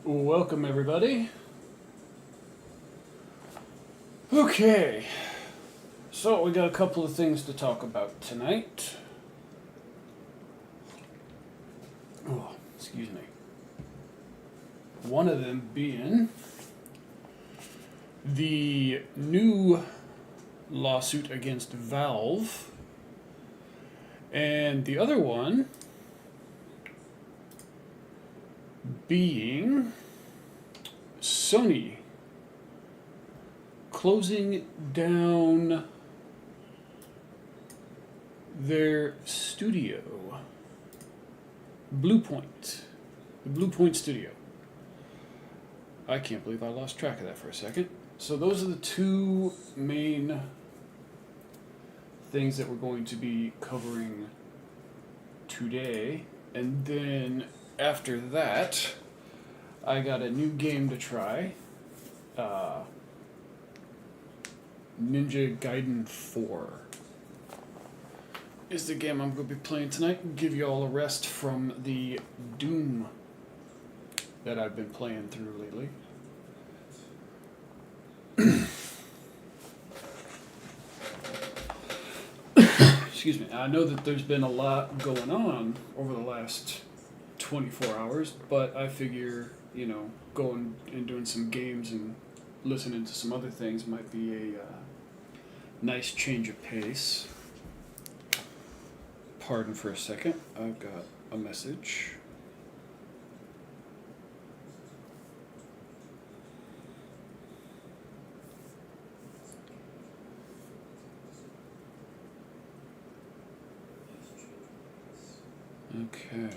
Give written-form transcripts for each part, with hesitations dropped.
Welcome, everybody. Okay, so we got a couple of things to talk about tonight. Oh, excuse me. One of them being the new lawsuit against Valve, and the other one being Sony closing down their studio, Bluepoint, the Bluepoint studio. I can't believe I lost track of that for a second. So those are the two main things that we're going to be covering today. And then after that, I got a new game to try. Ninja Gaiden 4 is the game I'm going to be playing tonight. Give you all a rest from the Doom that I've been playing through lately. Excuse me. I know that there's been a lot going on over the last 24 hours, but I figure, going and doing some games and listening to some other things might be a nice change of pace. Pardon for a second, I've got a message. Okay.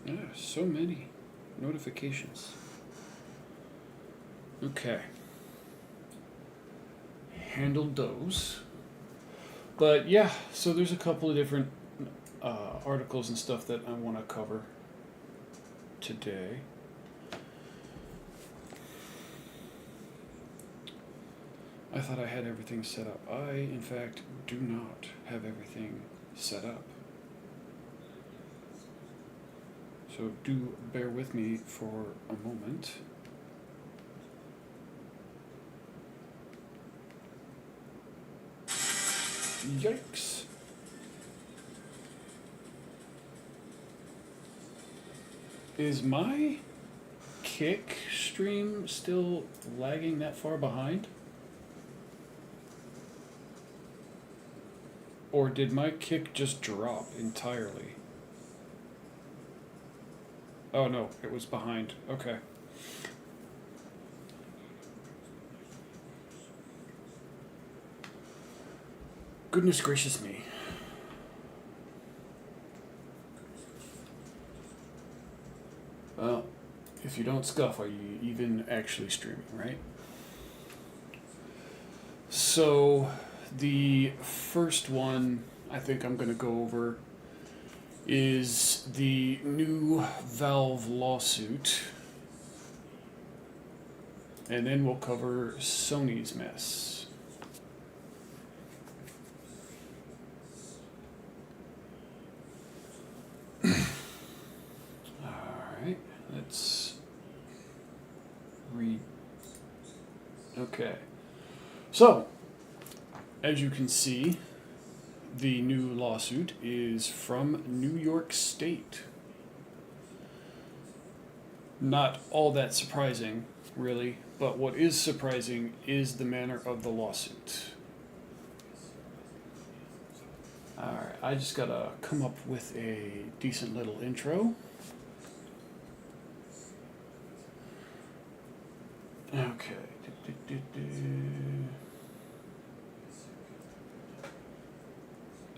Yeah, so many notifications. Okay. Handled those. But yeah, so there's a couple of different articles and stuff that I want to cover today. I thought I had everything set up. I, in fact, do not have everything set up. So do bear with me for a moment. Yikes. Is my Kick stream still lagging that far behind? Or did my Kick just drop entirely? Oh no, it was behind. Okay. Goodness gracious me. Well, if you don't scuff, are you even actually streaming, right? So, the first one I think I'm going to go over is the new Valve lawsuit. And then we'll cover Sony's mess. Alright, let's read. Okay. So, as you can see, the new lawsuit is from New York State. Not all that surprising, really, but what is surprising is the manner of the lawsuit. Alright, I just gotta come up with a decent little intro. Okay.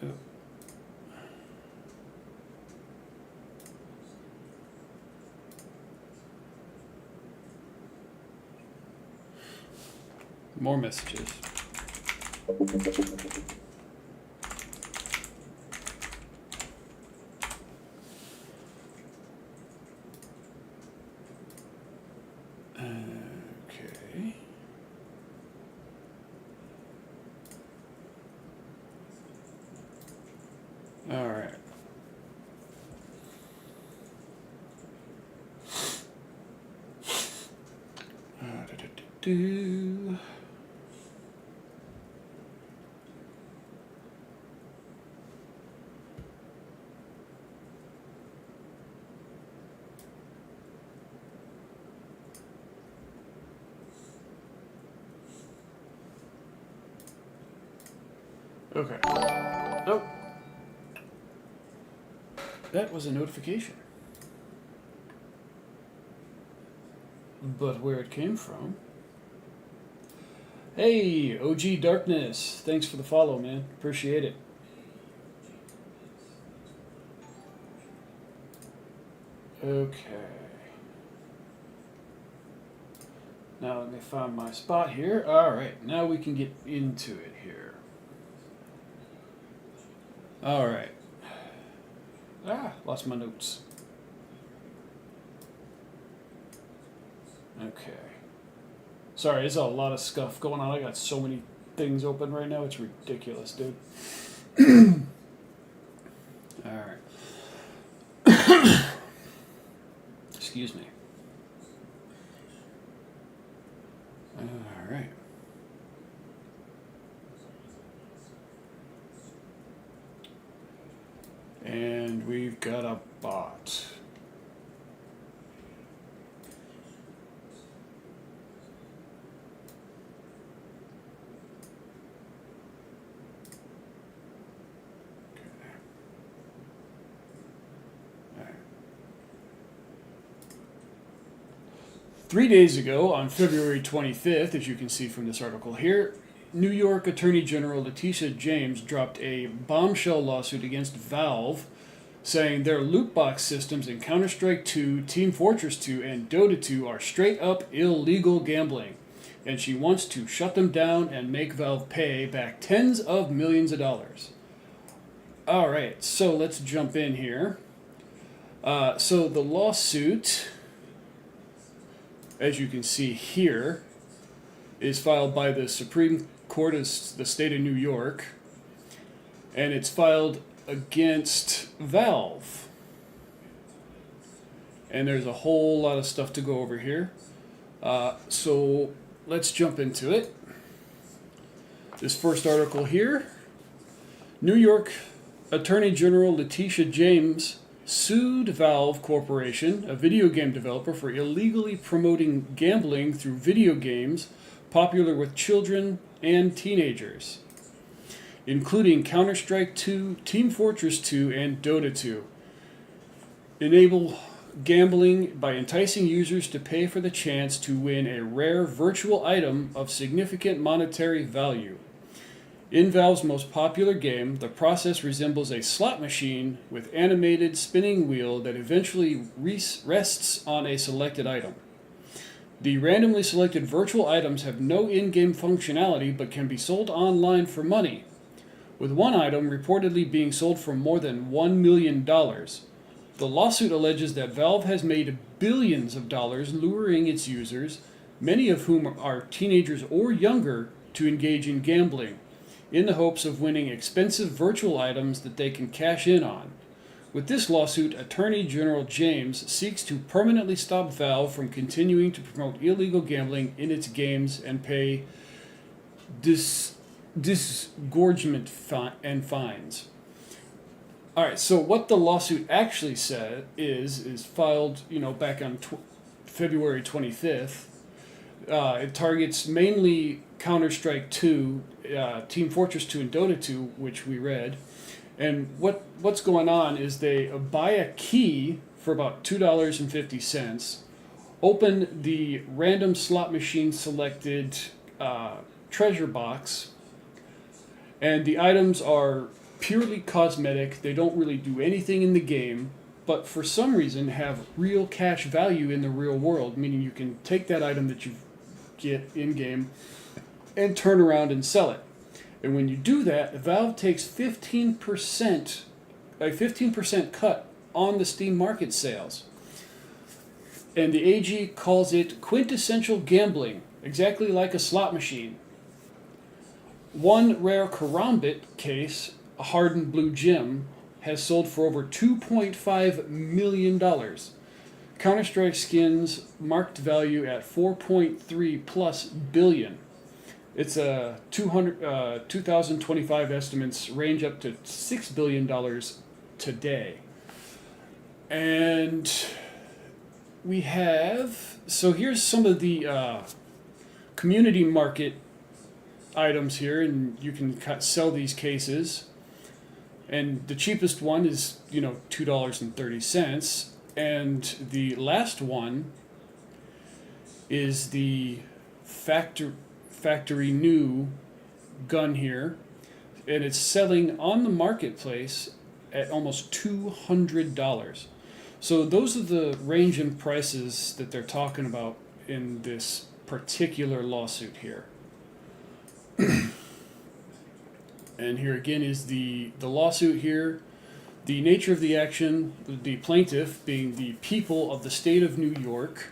Oh. More messages. Okay. All right. do. Okay. Oh. That was a notification. But where it came from... Hey, OG Darkness. Thanks for the follow, man. Appreciate it. Okay. Now let me find my spot here. Alright, now we can get into it here. Alright. Lost my notes. Okay. Sorry, there's a lot of stuff going on. I got so many things open right now. It's ridiculous, dude. Alright. Excuse me. Alright. And we've got a bot. Okay. All right. 3 days ago, on February 25th, as you can see from this article here, New York Attorney General Letitia James dropped a bombshell lawsuit against Valve, saying their loot box systems in Counter-Strike 2, Team Fortress 2, and Dota 2 are straight-up illegal gambling, and she wants to shut them down and make Valve pay back tens of millions of dollars. Alright, so let's jump in here. So the lawsuit, as you can see here, is filed by the Supreme Court of the state of New York, and it's filed against Valve. And there's a whole lot of stuff to go over here. So let's jump into it. This first article here, New York Attorney General Letitia James sued Valve Corporation, a video game developer, for illegally promoting gambling through video games popular with children and teenagers, including Counter-Strike 2, Team Fortress 2, and Dota 2. Enable gambling by enticing users to pay for the chance to win a rare virtual item of significant monetary value. In Valve's most popular game, the process resembles a slot machine with animated spinning wheel that eventually rests on a selected item. The randomly selected virtual items have no in-game functionality but can be sold online for money, with one item reportedly being sold for more than $1 million. The lawsuit alleges that Valve has made billions of dollars luring its users, many of whom are teenagers or younger, to engage in gambling, in the hopes of winning expensive virtual items that they can cash in on. With this lawsuit, Attorney General James seeks to permanently stop Valve from continuing to promote illegal gambling in its games and pay disgorgement and fines. Alright, so what the lawsuit actually said is filed, back on February 25th. It targets mainly Counter-Strike 2, Team Fortress 2, and Dota 2, which we read. And what's going on is they buy a key for about $2.50, open the random slot machine selected treasure box, and the items are purely cosmetic. They don't really do anything in the game, but for some reason have real cash value in the real world, meaning you can take that item that you get in-game and turn around and sell it. And when you do that, Valve takes a 15% cut on the Steam Market sales. And the AG calls it quintessential gambling, exactly like a slot machine. One rare Karambit case, a hardened blue gem, has sold for over $2.5 million. Counter-Strike skins marked value at 4.3 plus billion. It's a 2025 estimates range up to $6 billion today. And we have, so here's some of the community market items here, and you can sell these cases. And the cheapest one is, $2.30. And the last one is the factory new gun here. And it's selling on the marketplace at almost $200. So those are the range in prices that they're talking about in this particular lawsuit here. And here again is the lawsuit here. The nature of the action, the plaintiff being the people of the state of New York,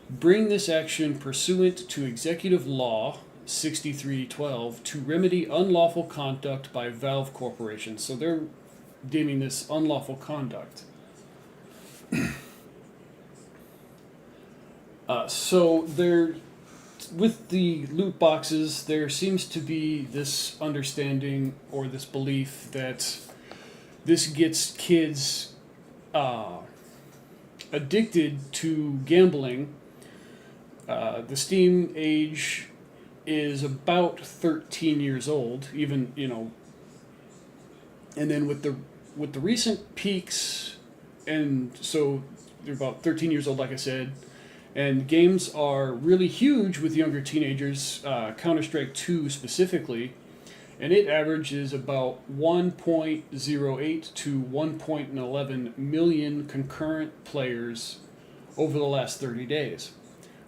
bring this action pursuant to Executive Law 6312 to remedy unlawful conduct by Valve Corporation. So they're deeming this unlawful conduct. So there, with the loot boxes, there seems to be this understanding or this belief that this gets kids addicted to gambling. The Steam age is about 13 years old, even, and then with the recent peaks, and so they're about 13 years old, like I said, and games are really huge with younger teenagers, Counter-Strike 2 specifically, and it averages about 1.08 to 1.11 million concurrent players over the last 30 days,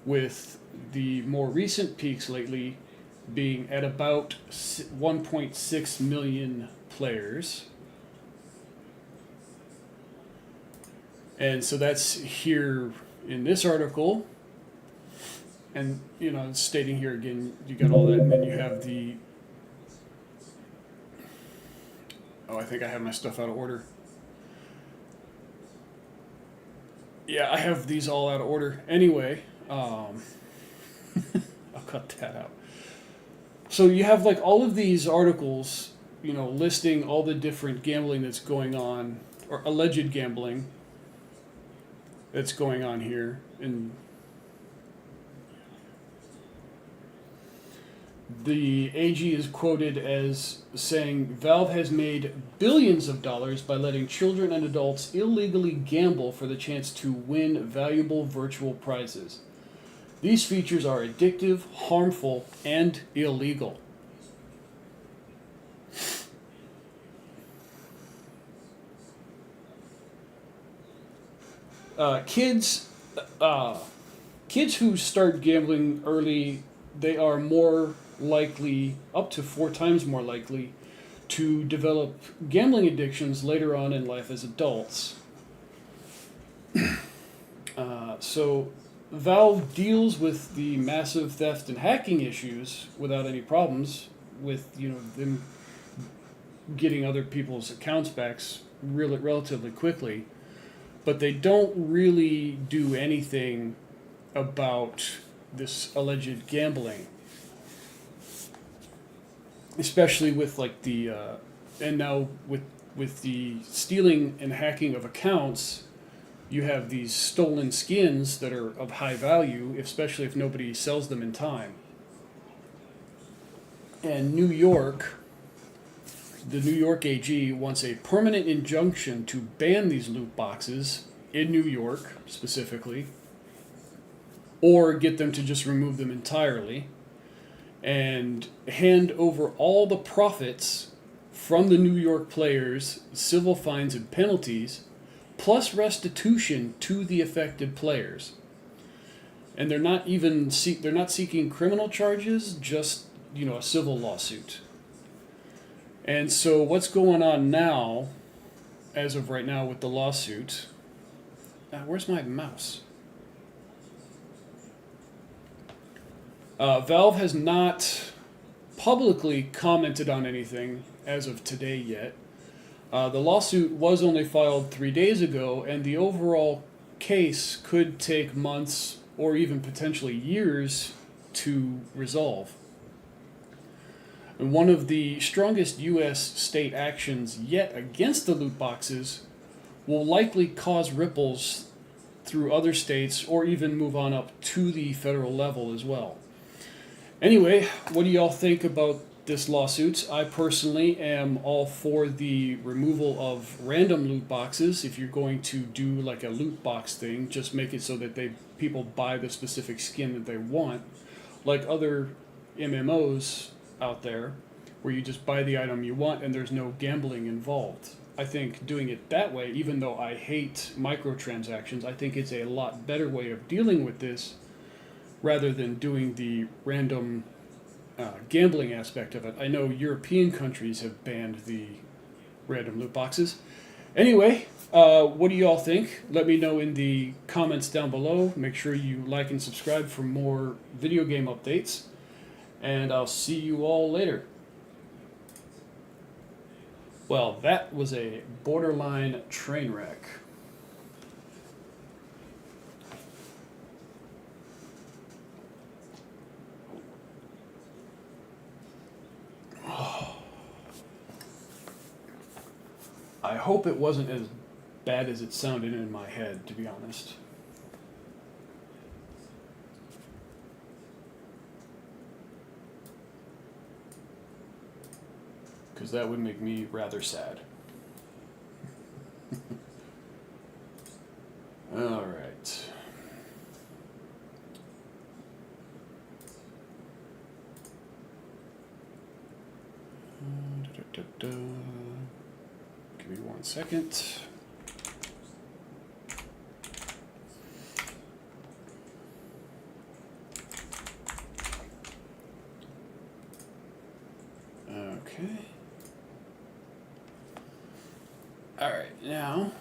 with the more recent peaks lately being at about 1.6 million players. And so that's here in this article. And, it's stating here again, you got all that, and then you have the... Oh, I think I have my stuff out of order. Yeah, I have these all out of order. Anyway, I'll cut that out. So you have all of these articles, listing all the different gambling that's going on, or alleged gambling that's going on here. And the AG is quoted as saying, Valve has made billions of dollars by letting children and adults illegally gamble for the chance to win valuable virtual prizes. These features are addictive, harmful, and illegal. Kids who start gambling early, they are more likely, up to 4 times more likely, to develop gambling addictions later on in life as adults. So Valve deals with the massive theft and hacking issues without any problems with them getting other people's accounts back relatively quickly, but they don't really do anything about this alleged gambling, especially with the and now with the stealing and hacking of accounts. You have these stolen skins that are of high value, especially if nobody sells them in time. And New York, the New York AG wants a permanent injunction to ban these loot boxes in New York specifically, or get them to just remove them entirely and hand over all the profits from the New York players, civil fines and penalties, plus restitution to the affected players. And they're not even they're not seeking criminal charges, just a civil lawsuit. And so what's going on now, as of right now with the lawsuit? Where's my mouse? Valve has not publicly commented on anything as of today yet. The lawsuit was only filed 3 days ago, and the overall case could take months or even potentially years to resolve. And one of the strongest U.S. state actions yet against the loot boxes will likely cause ripples through other states or even move on up to the federal level as well. Anyway, what do y'all think about this lawsuit? I personally am all for the removal of random loot boxes. If you're going to do like a loot box thing, just make it so that people buy the specific skin that they want, like other MMOs out there, where you just buy the item you want and there's no gambling involved. I think doing it that way, even though I hate microtransactions, I think it's a lot better way of dealing with this rather than doing the random gambling aspect of it. I know European countries have banned the random loot boxes. Anyway, what do you all think? Let me know in the comments down below. Make sure you like and subscribe for more video game updates. And I'll see you all later. Well, that was a borderline train wreck. I hope it wasn't as bad as it sounded in my head, to be honest. Because that would make me rather sad. All right. Give me 1 second. Okay. All right, now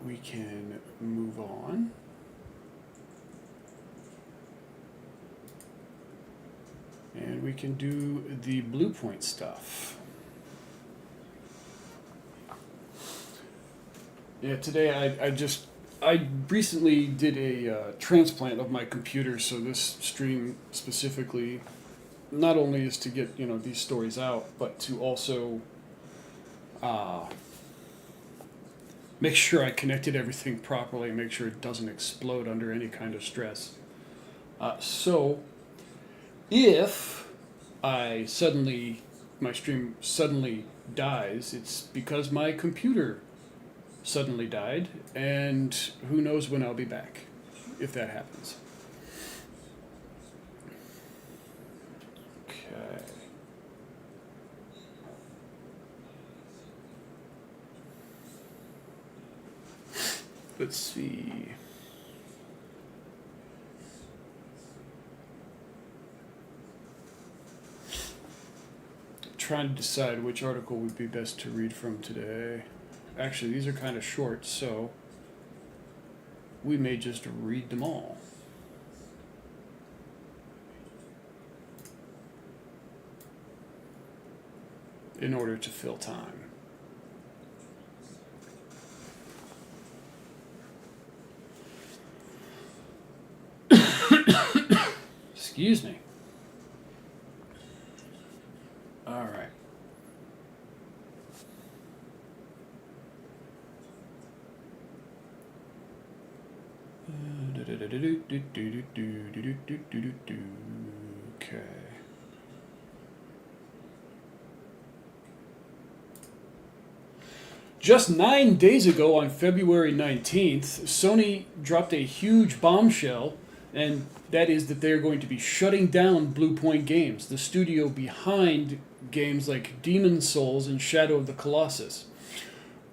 we can move on. And we can do the Bluepoint stuff. Yeah, today I recently did a transplant of my computer, so this stream specifically not only is to get these stories out, but to also make sure I connected everything properly, make sure it doesn't explode under any kind of stress. So if my stream suddenly dies, it's because my computer suddenly died, and who knows when I'll be back if that happens. Okay. Let's see. Trying to decide which article would be best to read from today. Actually, these are kind of short, so we may just read them all. In order to fill time. Excuse me. All right. Okay. Just 9 days ago, on February 19th, Sony dropped a huge bombshell, and that is that they're going to be shutting down Bluepoint Games, the studio behind games like Demon's Souls and Shadow of the Colossus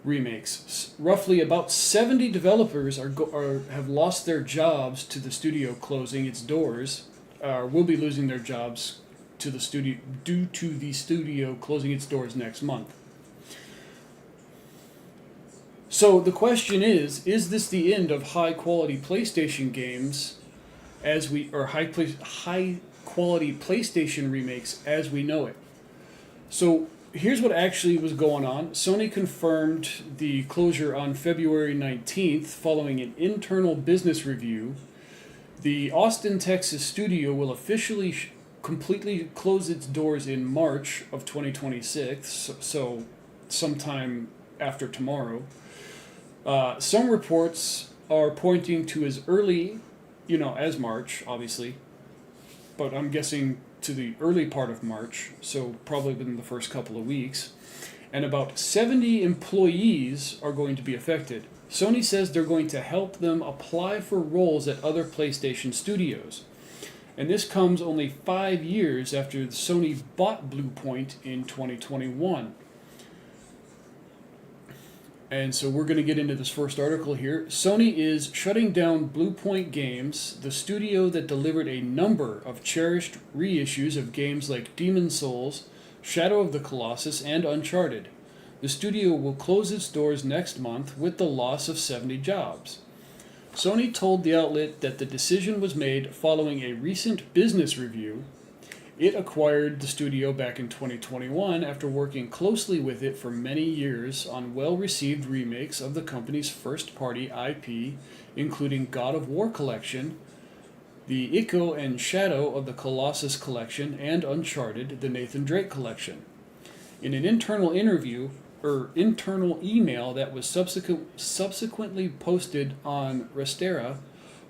remakes. Roughly about 70 developers have lost their jobs to the studio closing its doors, will be losing their jobs to the studio due to the studio closing its doors next month. So the question is this the end of high quality PlayStation games high quality PlayStation remakes as we know it? So here's what actually was going on. Sony confirmed the closure on February 19th following an internal business review. The Austin, Texas studio will officially completely close its doors in March of 2026, so sometime after tomorrow. Some reports are pointing to as early, as March, obviously, but I'm guessing to the early part of March, so probably within the first couple of weeks. And about 70 employees are going to be affected. Sony says they're going to help them apply for roles at other PlayStation studios. And this comes only 5 years after Sony bought Bluepoint in 2021. And so we're going to get into this first article here. Sony is shutting down Bluepoint Games, the studio that delivered a number of cherished reissues of games like Demon's Souls, Shadow of the Colossus, and Uncharted. The studio will close its doors next month with the loss of 70 jobs. Sony told the outlet that the decision was made following a recent business review. It acquired the studio back in 2021 after working closely with it for many years on well-received remakes of the company's first-party IP, including God of War Collection, the Ico and Shadow of the Colossus Collection, and Uncharted, the Nathan Drake Collection. In an internal email that was subsequently posted on Restera,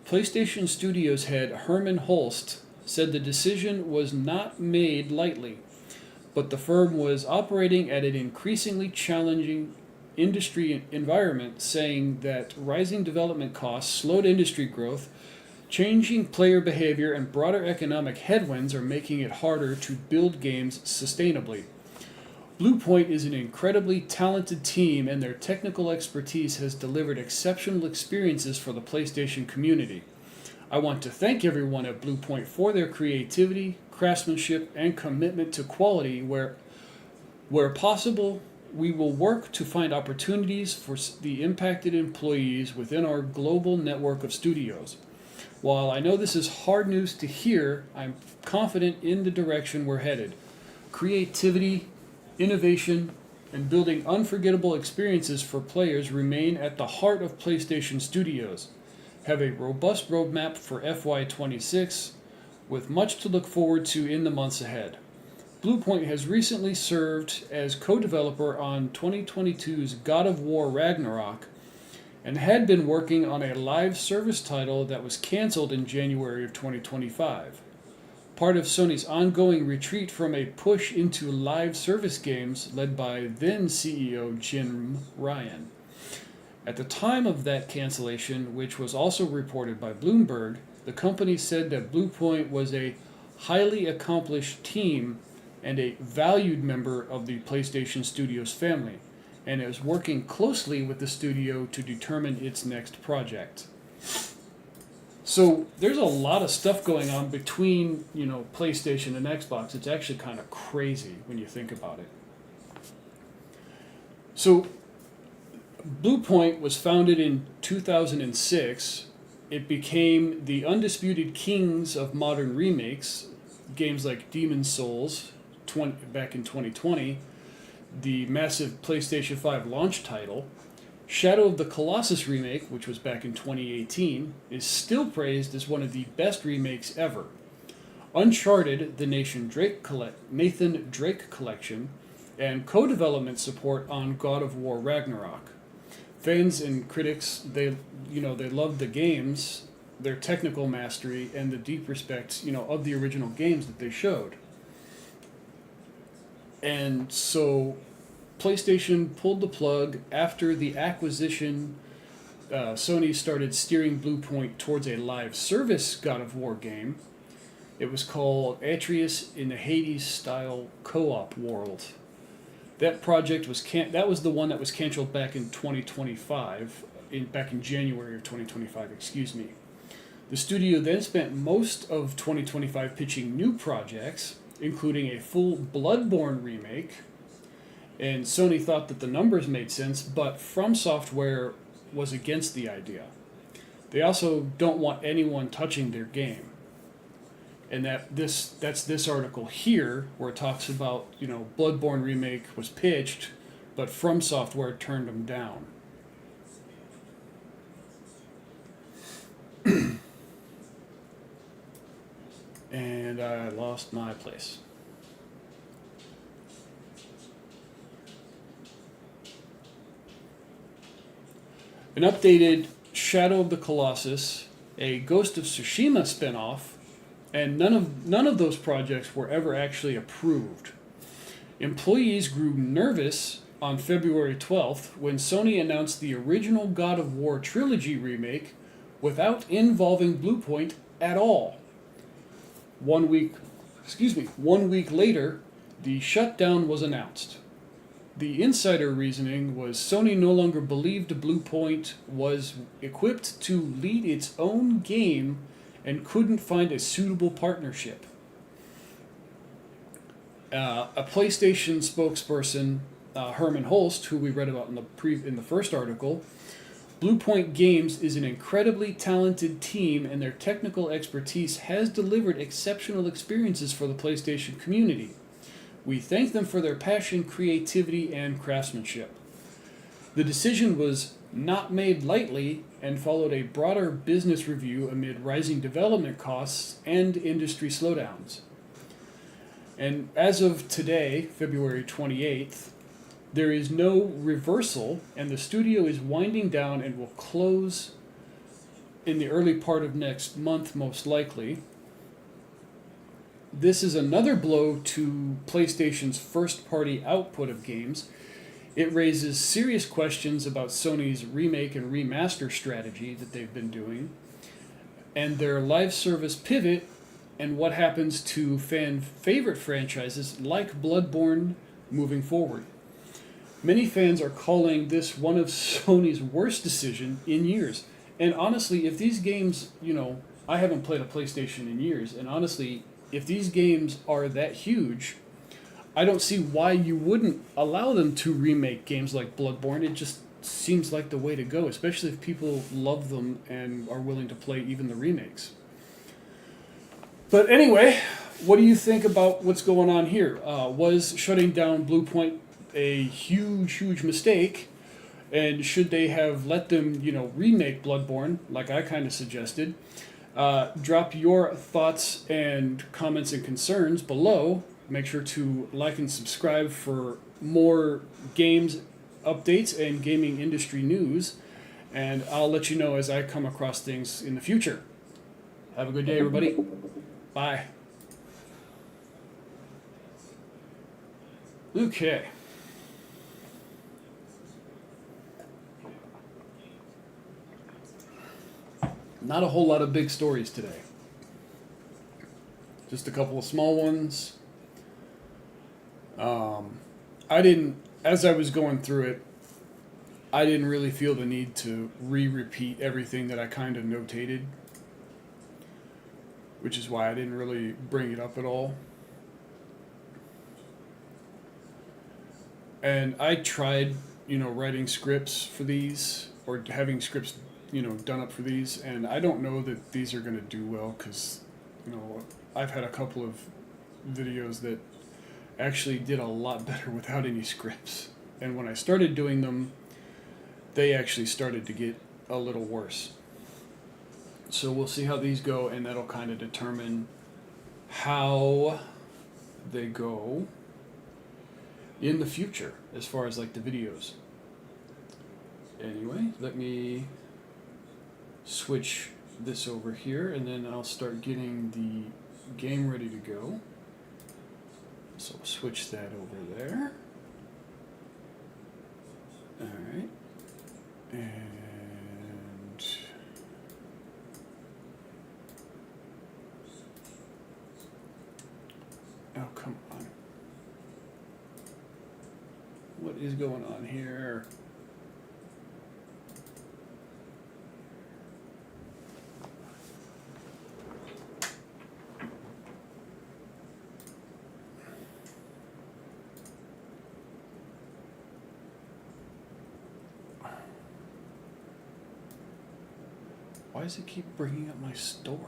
PlayStation Studios head Herman Holst said the decision was not made lightly, but the firm was operating at an increasingly challenging industry environment, saying that rising development costs, slowed industry growth, changing player behavior, and broader economic headwinds are making it harder to build games sustainably. Bluepoint is an incredibly talented team, and their technical expertise has delivered exceptional experiences for the PlayStation community. I want to thank everyone at Bluepoint for their creativity, craftsmanship, and commitment to quality. Where possible, we will work to find opportunities for the impacted employees within our global network of studios. While I know this is hard news to hear, I'm confident in the direction we're headed. Creativity, innovation, and building unforgettable experiences for players remain at the heart of PlayStation Studios. Have a robust roadmap for FY26, with much to look forward to in the months ahead. Bluepoint has recently served as co-developer on 2022's God of War Ragnarok, and had been working on a live service title that was cancelled in January of 2025. Part of Sony's ongoing retreat from a push into live service games led by then CEO Jim Ryan. At the time of that cancellation, which was also reported by Bloomberg, the company said that Bluepoint was a highly accomplished team and a valued member of the PlayStation Studios family, and is working closely with the studio to determine its next project. So there's a lot of stuff going on between, PlayStation and Xbox. It's actually kind of crazy when you think about it. So Bluepoint was founded in 2006. It became the undisputed kings of modern remakes, games like Demon's Souls back in 2020, the massive PlayStation 5 launch title. Shadow of the Colossus remake, which was back in 2018, is still praised as one of the best remakes ever. Uncharted, the Nathan Drake Collection, and co-development support on God of War Ragnarok. Fans and critics, they love the games, their technical mastery, and the deep respect, of the original games that they showed. And so PlayStation pulled the plug after the acquisition. Sony started steering Bluepoint towards a live service God of War game. It was called Atreus in the Hades-style co-op world. That project was the one that was canceled back in 2025, back in January of 2025, excuse me. The studio then spent most of 2025 pitching new projects, including a full Bloodborne remake, and Sony thought that the numbers made sense, but From Software was against the idea. They also don't want anyone touching their game. and that's this article here where it talks about, Bloodborne remake was pitched, but From Software turned them down. And I lost my place. An updated Shadow of the Colossus, a Ghost of Tsushima spinoff, and none of those projects were ever actually approved. Employees grew nervous on February 12th when Sony announced the original God of War trilogy remake without involving Bluepoint at all. 1 week later, the shutdown was announced. The insider reasoning was Sony no longer believed Bluepoint was equipped to lead its own game and couldn't find a suitable partnership. A PlayStation spokesperson, Herman Holst, who we read about in the first article, Bluepoint Games is an incredibly talented team, and their technical expertise has delivered exceptional experiences for the PlayStation community. We thank them for their passion, creativity, and craftsmanship. The decision was not made lightly and followed a broader business review amid rising development costs and industry slowdowns. And as of today, February 28th, there is no reversal, and the studio is winding down and will close in the early part of next month, most likely. This is another blow to PlayStation's first-party output of games. It raises serious questions about Sony's remake and remaster strategy that they've been doing, and their live service pivot, and what happens to fan-favorite franchises like Bloodborne moving forward. Many fans are calling this one of Sony's worst decisions in years. And honestly, if these games, I haven't played a PlayStation in years, and honestly, if these games are that huge, I don't see why you wouldn't allow them to remake games like Bloodborne. It just seems like the way to go, especially if people love them and are willing to play even the remakes. But anyway, what do you think about what's going on here? Was shutting down Bluepoint a huge mistake? And should they have let them, remake Bloodborne, like I kind of suggested? Drop your thoughts and comments and concerns below. Make sure to like and subscribe for more games updates and gaming industry news. And I'll let you know as I come across things in the future. Have a good day, everybody. Bye. Okay. Not a whole lot of big stories today. Just a couple of small ones. As I was going through it, I didn't really feel the need to repeat everything that I kind of notated, which is why I didn't really bring it up at all. And I tried, writing scripts for these, or having scripts, done up for these, and I don't know that these are going to do well, because, I've had a couple of videos that actually did a lot better without any scripts. And when I started doing them, they actually started to get a little worse. So we'll see how these go, and that'll kind of determine how they go in the future as far as like the videos. Anyway, let me switch this over here, and then I'll start getting the game ready to go. So I'll switch that over there. Alright. And oh, come on. What is going on here? Why does it keep bringing up my store?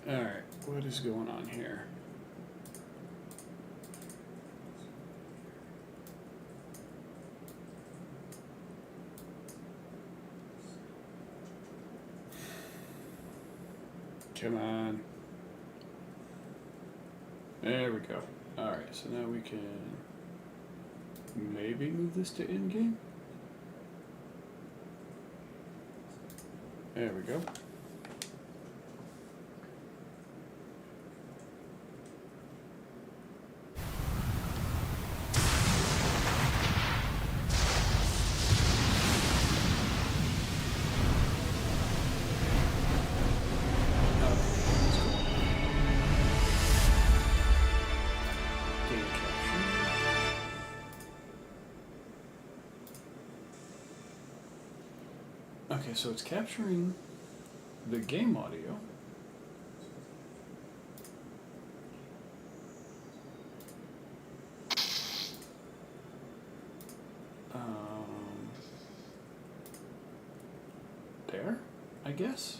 Alright, what is going on here? Come on. There we go. Alright, so now we can maybe move this to in-game. There we go. Okay, so it's capturing the game audio. There, I guess.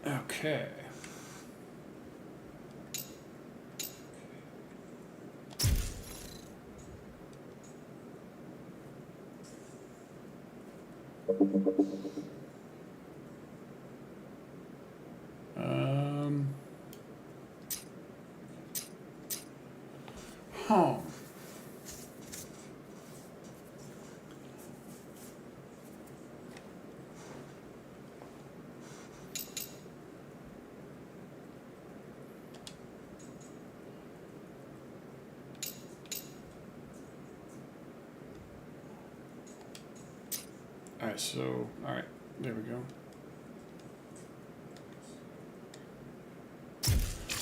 Okay. Home. Alright, so, alright, there we go.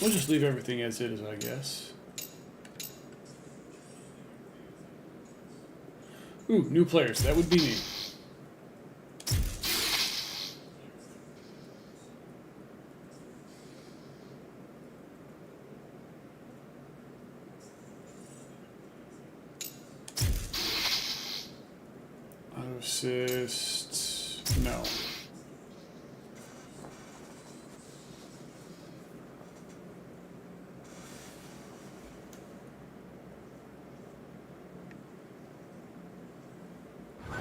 We'll just leave everything as it is, I guess. Ooh, new players, that would be me. Auto assist, no.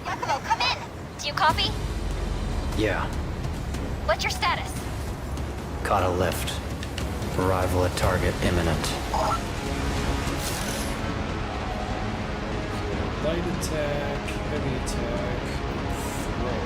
Yakumo, come in! Do you copy? Yeah. What's your status? Caught a lift. Arrival at target imminent. Light attack, heavy attack, throw.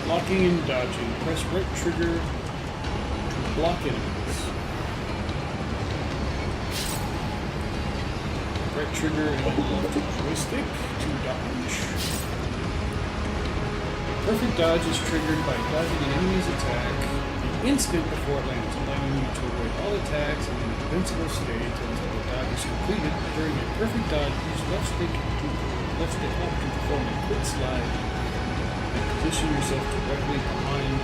Blocking and dodging. Press right trigger to block enemies. Right trigger and left joystick to dodge. Perfect dodge is triggered by dodging an enemy's attack the instant before it lands, allowing you to avoid all attacks in an invincible state until the dodge is completed. During a perfect dodge, use left stick up to perform a quick slide and position yourself directly behind.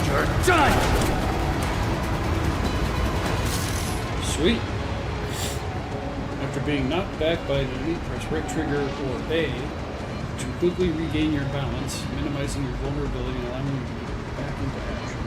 You're done! Sweet. After being knocked back by an enemy, press right trigger or A to quickly regain your balance, minimizing your vulnerability and allowing you to get back into action.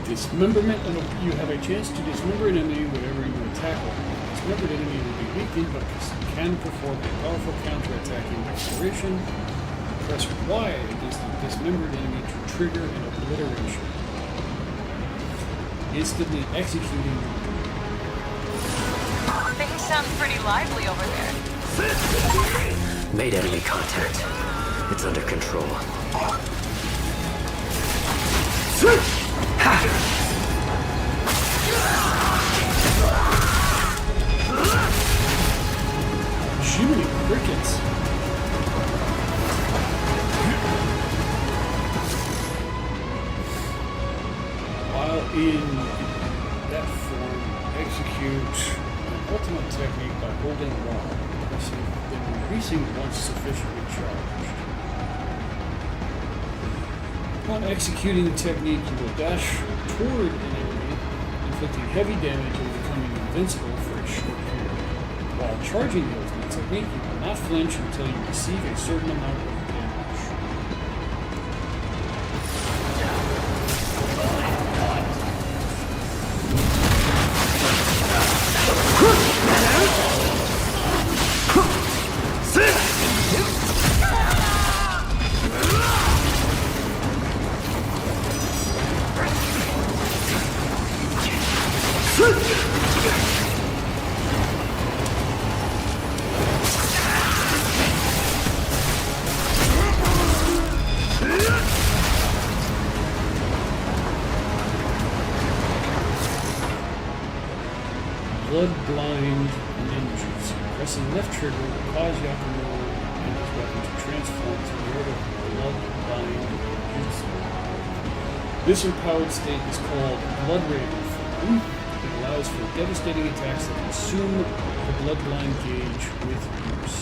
Dismemberment, you have a chance to dismember an enemy whenever you attack one. Dismembered enemy will be weakened, but can perform a powerful counter-attacking operation. Press Y against the dismembered enemy to trigger an obliteration. Instantly executing. Things sound pretty lively over there. Made enemy contact. It's under control. Jiminy crickets. While in that form, execute an ultimate technique by holding Y, then releasing once sufficiently charged. Upon executing the technique, you will dash toward an enemy, inflicting heavy damage and becoming invincible for a short period. While charging the ultimate technique, you will not flinch until you receive a certain amount of damage. Blood-blind ninjutsu. Pressing left trigger will cause Yakumo and his weapon to transform to the order of blood-blind ninjutsu. This empowered state is called Blood Raven form. It allows for devastating attacks that consume the blood-blind gauge with use.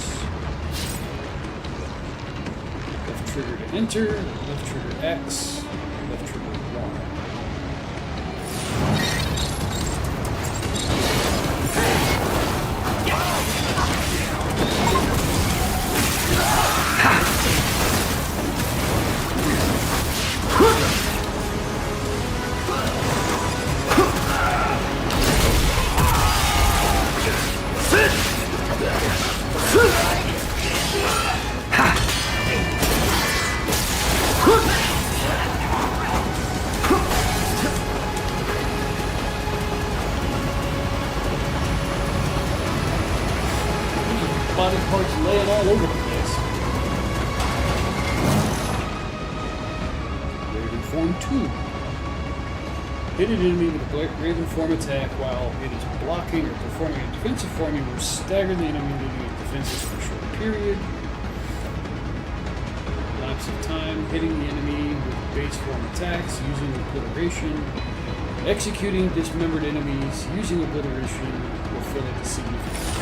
Left trigger to enter, left trigger X, left trigger Y. Body parts laying all over the place. Raven form 2. Hit an enemy with a Raven form attack while it is blocking or performing a defensive form. You will stagger the enemy, leaving it defenseless for a short period. Lapse of time, hitting the enemy with base form attacks using obliteration. Executing dismembered enemies using obliteration will fill it significantly.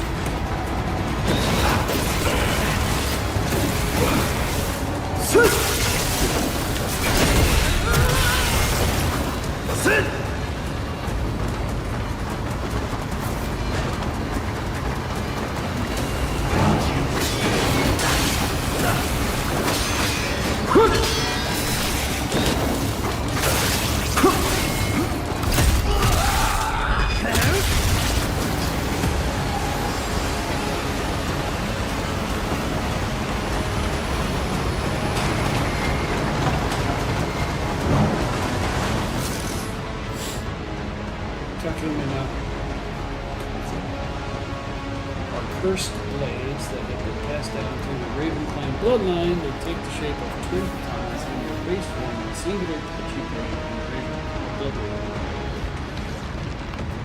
cursed blades that have been passed down through the Raven clan bloodline. They take the shape of twin katanas in their base form with singular touchy blade and Raven bloodline.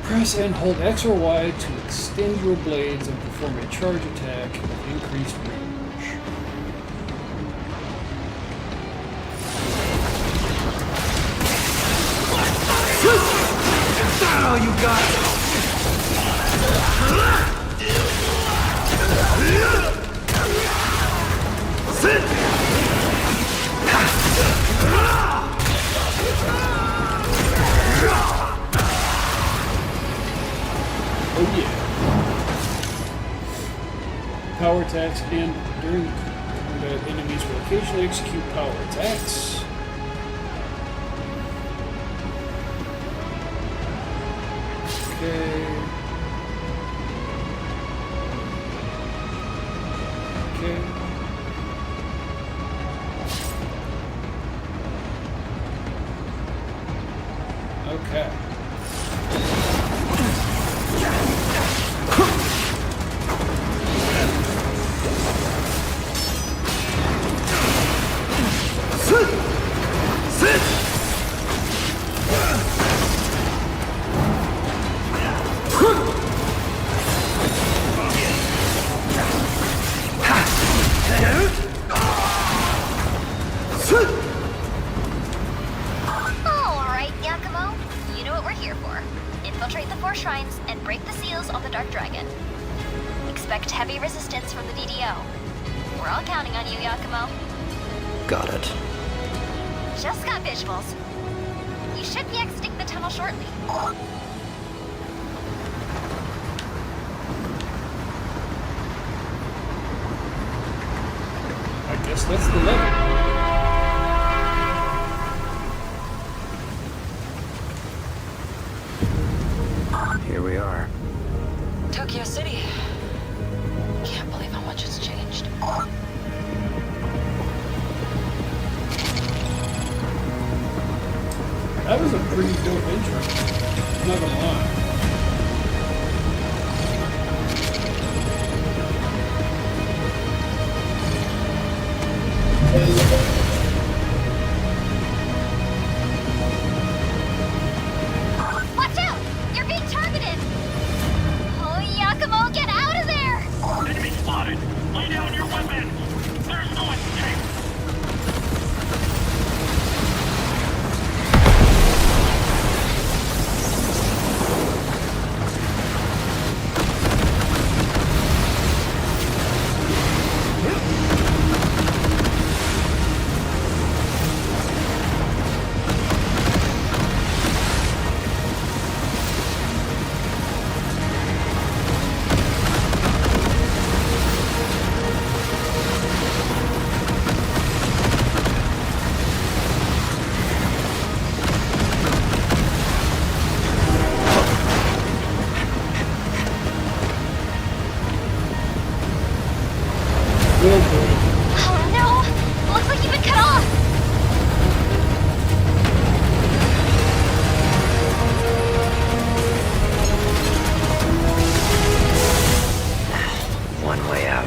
Press and hold X or Y to extend your blades and perform a charge attack with increased range. Is that all you got? Sit! Oh yeah. Power attacks, and during combat, enemies will occasionally execute power attacks. Okay. Okay. Okay. Alright, Yakumo. You know what we're here for. Infiltrate the 4 shrines and break the seals on the Dark Dragon. Expect heavy resistance from the DDO. We're all counting on you, Yakumo. Got it. Just got visuals. You should be exiting the tunnel shortly. I guess that's the level. Here we are. Tokyo City. Can't believe how much it's changed. That was a pretty dope intro. I'm not gonna lie. Watch out! You're being targeted! Oh, Yakumo, get out of there! Enemy spotted! Lay down your weapon! There's no escape! Oh no! Looks like you've been cut off! One way out.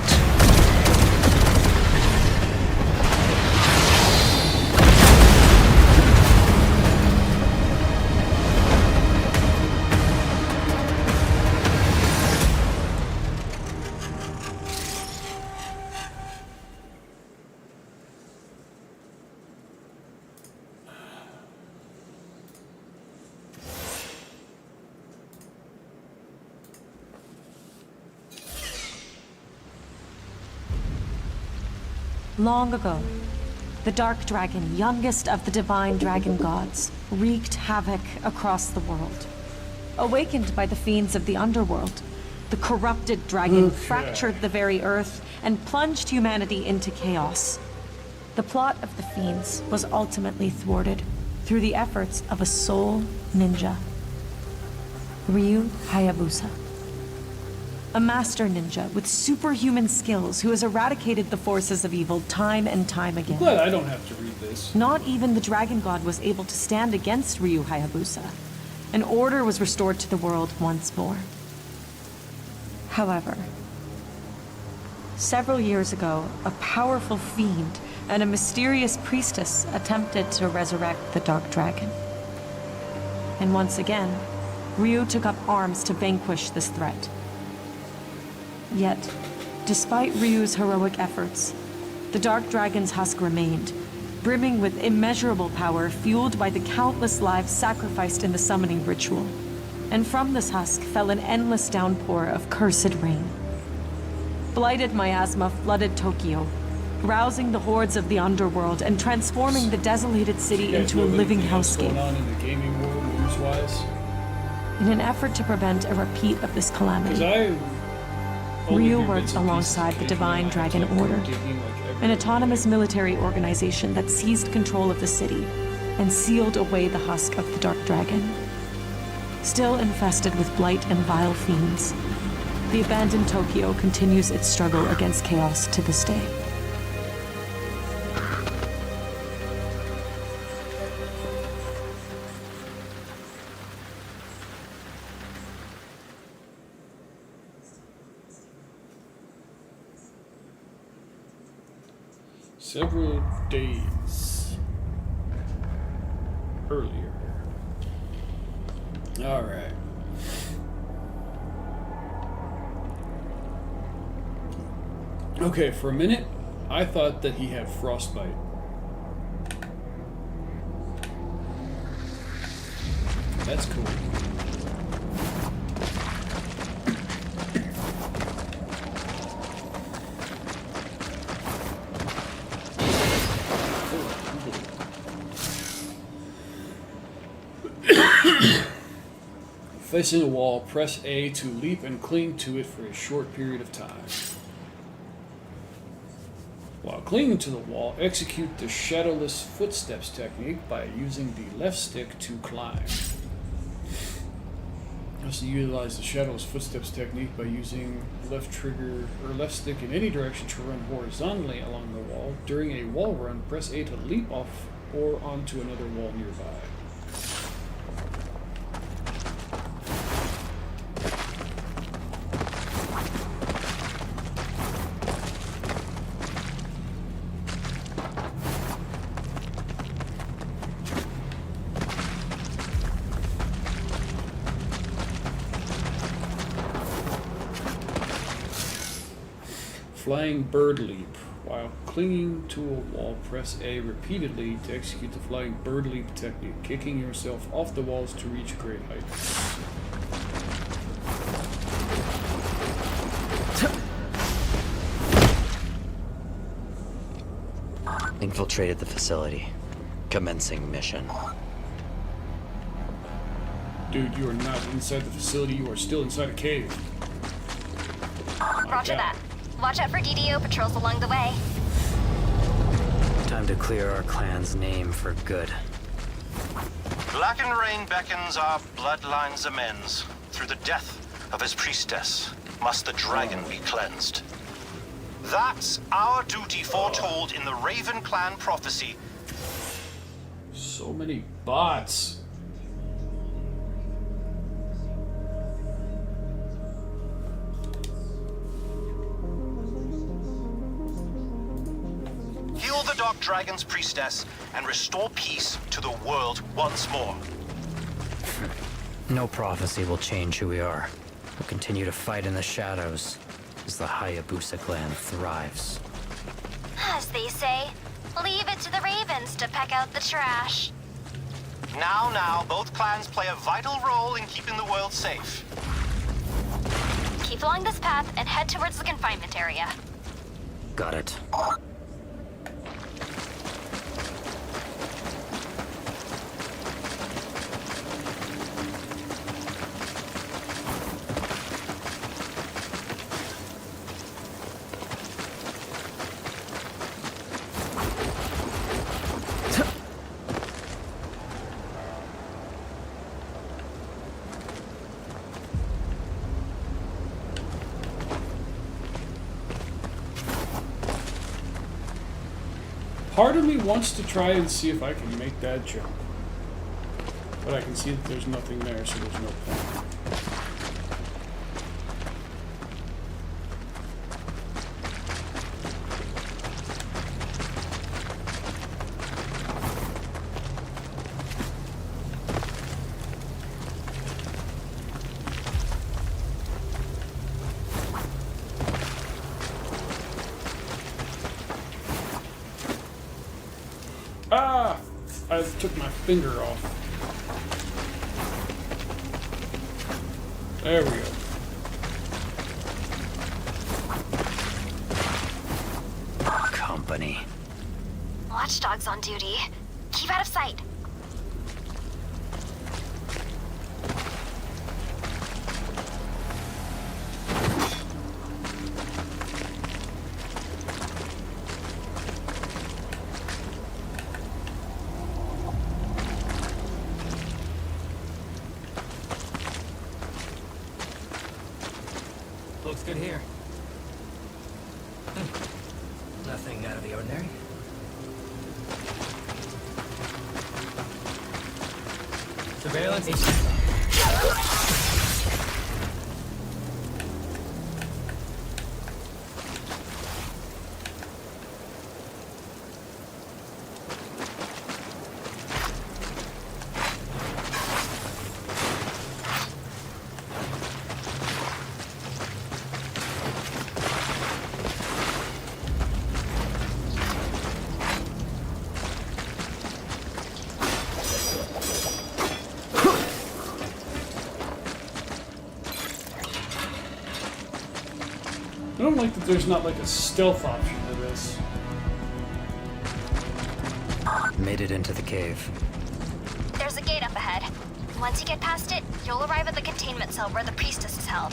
Long ago, the Dark Dragon, youngest of the divine dragon gods, wreaked havoc across the world. Awakened by the fiends of the underworld, the corrupted dragon fractured the very earth and plunged humanity into chaos. The plot of the fiends was ultimately thwarted through the efforts of a sole ninja, Ryu Hayabusa. A master ninja with superhuman skills who has eradicated the forces of evil time and time again. Glad I don't have to read this. Not even the Dragon God was able to stand against Ryu Hayabusa, and order was restored to the world once more. However, Several years ago, a powerful fiend and a mysterious priestess attempted to resurrect the Dark Dragon. And once again, Ryu took up arms to vanquish this threat. Yet, despite Ryu's heroic efforts, the Dark Dragon's husk remained, brimming with immeasurable power fueled by the countless lives sacrificed in the summoning ritual. And from this husk fell an endless downpour of cursed rain. Blighted miasma flooded Tokyo, rousing the hordes of the underworld and transforming the desolated city You guys into a know living anything else hellscape. going on in the gaming world, news-wise? In an effort to prevent a repeat of this Because calamity, I only Ryu hear worked bits and alongside pieces the Divine occasionally. Dragon Order, Digging, like, every an day. autonomous military organization that seized control of the city and sealed away the husk of the Dark Dragon. Still infested with blight and vile fiends, the abandoned Tokyo continues its struggle against chaos to this day. Several days earlier. All right. Okay, for a minute, I thought that he had frostbite. That's cool. Facing a wall, press A to leap and cling to it for a short period of time. While clinging to the wall, execute the shadowless footsteps technique by using the left stick to climb. Also utilize the shadowless footsteps technique by using left trigger or left stick in any direction to run horizontally along the wall. During a wall run, press A to leap off or onto another wall nearby. Flying bird leap. While clinging to a wall, press A repeatedly to execute the flying bird leap technique, kicking yourself off the walls to reach great heights. Infiltrated the facility. Commencing mission. Dude, you are not inside the facility, you are still inside a cave. Roger that. Watch out for DDO patrols along the way. Time to clear our clan's name for good. Blackenrain beckons our bloodline's amends. Through the death of his priestess, must the dragon be cleansed. That's our duty foretold in the Raven Clan prophecy. So many bots. Heal the Dark Dragon's priestess and restore peace to the world once more. No prophecy will change who we are. We'll continue to fight in the shadows as the Hayabusa clan thrives. As they say, leave it to the ravens to peck out the trash. Now, both clans play a vital role in keeping the world safe. Keep along this path and head towards the confinement area. Got it. Part of me wants to try and see if I can make that jump. But I can see that there's nothing there, so there's no point. Ah! I took my finger off. There we go. Company. Watchdogs on duty. Keep out of sight. Looks good here. Nothing out of the ordinary. Surveillance. I don't like that there's not like a stealth option to this. Made it into the cave. There's a gate up ahead. Once you get past it, you'll arrive at the containment cell where the priestess is held.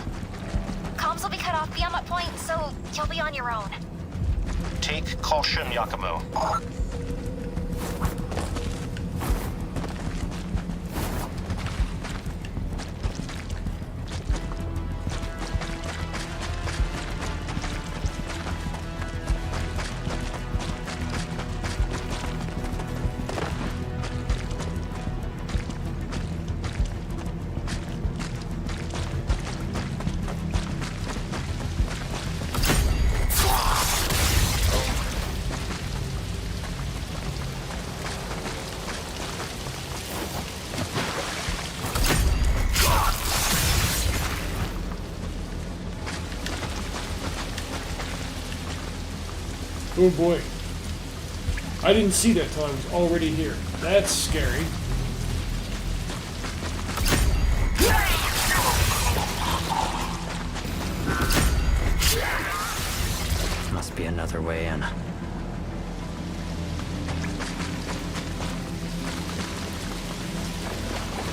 Comms will be cut off beyond that point, so you'll be on your own. Take caution, Yakumo. Oh boy. I didn't see that till I was already here. That's scary. Must be another way in.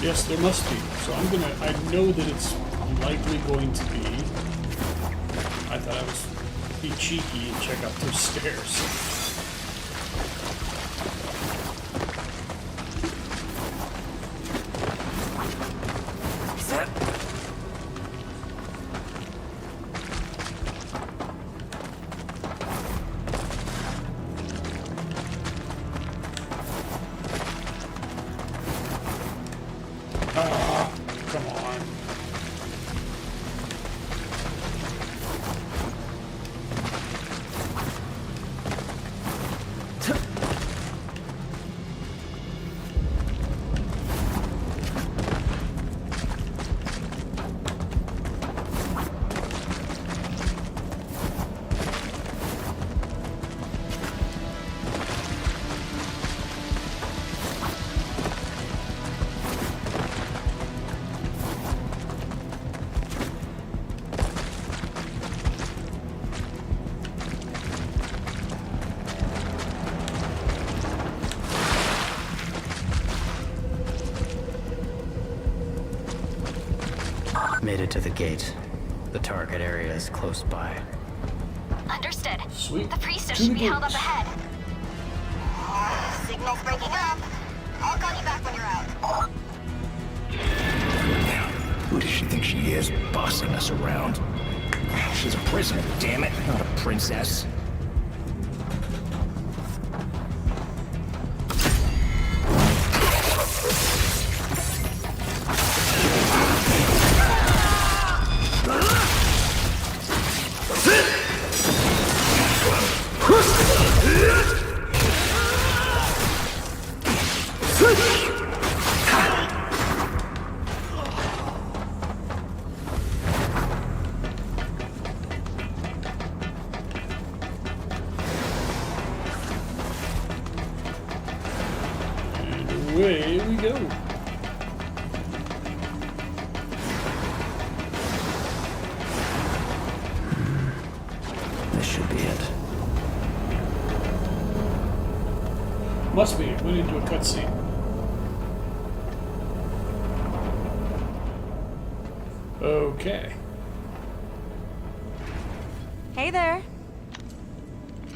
Yes, there must be. So I know that it's likely going to be. I thought I was be cheeky and check out those stairs. Ah, come on. Made it to the gate. The target area is close by. Understood. Sweet. The priestess To should the be held up gates. ahead. Signal's breaking up. I'll call you back when you're out. Who does she think she is, bossing us around? She's a prisoner, damn it, not a princess. Away we go. This should be it. Must be. It went into a cutscene. Okay. Hey there.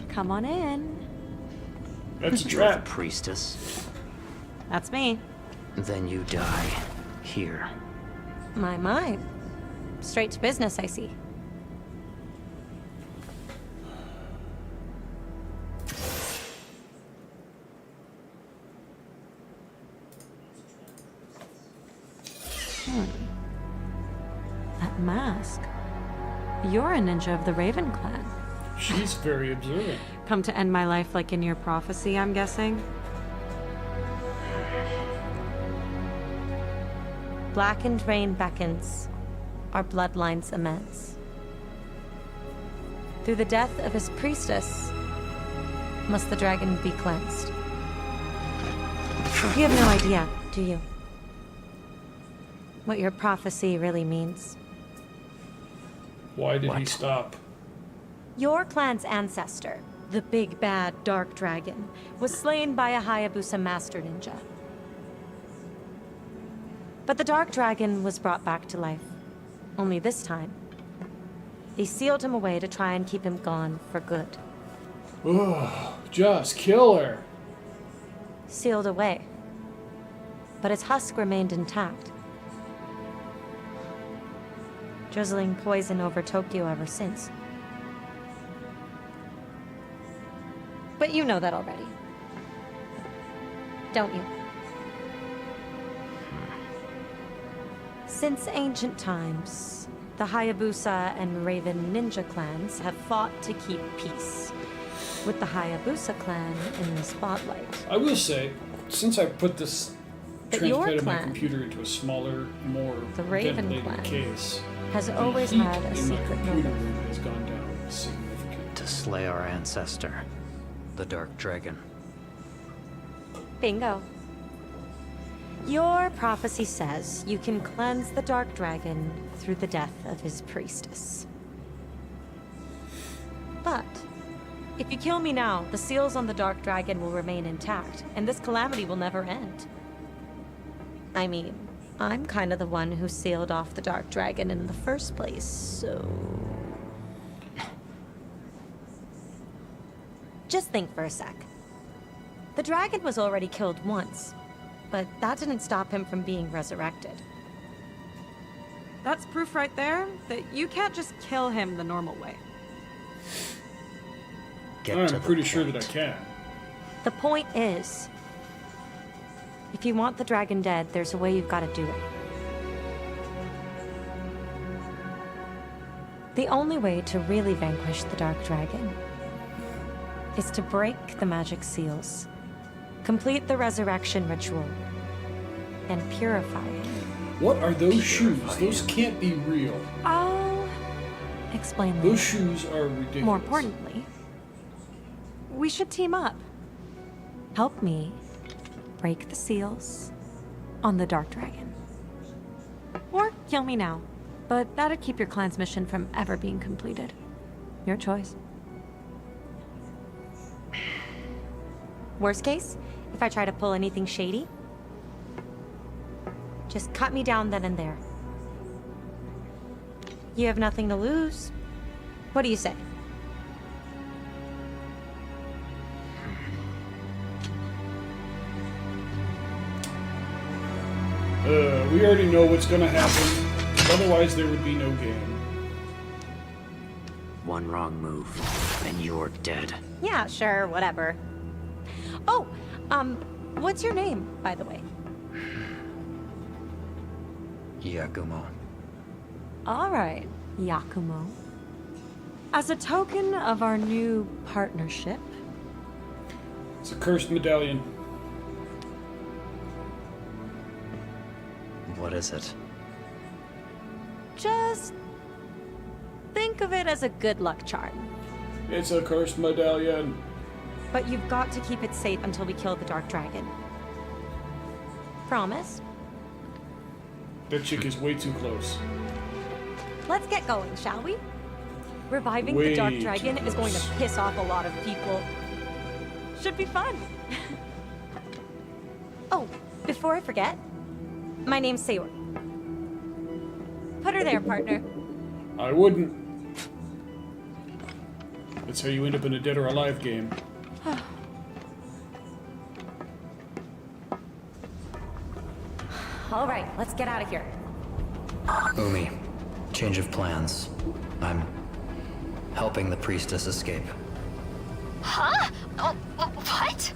Come on in. That's a You're the trap. priestess. That's me. Then you die. Here. My. Straight to business, I see. That mask. You're a ninja of the Raven Clan. She's very observant. Come to end my life like in your prophecy, I'm guessing? Blackened rain beckons, our bloodlines immense. Through the death of his priestess, must the dragon be cleansed. You have no idea, do you? What your prophecy really means. Why did he What? stop? Your clan's ancestor, the big bad dark dragon, was slain by a Hayabusa master ninja. But the dark dragon was brought back to life. Only this time, they sealed him away to try and keep him gone for good. Oh, just kill her. Sealed away. But his husk remained intact. Drizzling poison over Tokyo ever since. But you know that already. Don't you? Since ancient times, the Hayabusa and Raven ninja clans have fought to keep peace, with the Hayabusa clan in the spotlight. I will say, since I put this But your transplanted my clan, computer into a smaller, more the Raven ventilated clan, case, has the always heat had a in my secret computer motive. room has gone down significantly. To slay our ancestor, the Dark Dragon. Bingo. Your prophecy says you can cleanse the Dark Dragon through the death of his priestess. But if you kill me now, the seals on the Dark Dragon will remain intact, and this calamity will never end. I mean, I'm kind of the one who sealed off the Dark Dragon in the first place, so... Just think for a sec. The dragon was already killed once, but that didn't stop him from being resurrected. That's proof right there that you can't just kill him the normal way. Get to I'm the pretty sure that I point. can. The point is, if you want the dragon dead, there's a way you've got to do it. The only way to really vanquish the Dark Dragon is to break the magic seals, complete the resurrection ritual, and purify it. What are those shoes? Purify Those him. can't be real. I'll explain later. Those shoes are ridiculous. More importantly, we should team up. Help me break the seals on the Dark Dragon. Or kill me now, but that'd keep your clan's mission from ever being completed. Your choice. Worst case, if I try to pull anything shady, just cut me down then and there. You have nothing to lose. What do you say? We already know what's gonna happen. Otherwise, there would be no game. One wrong move, and you're dead. Yeah, sure, whatever. Oh, what's your name, by the way? Yakumo. All right, Yakumo. As a token of our new partnership, It's a cursed medallion. What is it? just think of it as a good luck charm. It's a cursed medallion. But you've got to keep it safe until we kill the Dark Dragon. Promise? That chick is way too close. Let's get going, shall we? Reviving Way the Dark Dragon too is going to close. piss off a lot of people. Should be fun. Oh, before I forget, my name's Sayori. Put her there, partner. I wouldn't. That's how you end up in a Dead or Alive game. All right, let's get out of here. Umi, change of plans. I'm helping the priestess escape. Huh? Oh, what?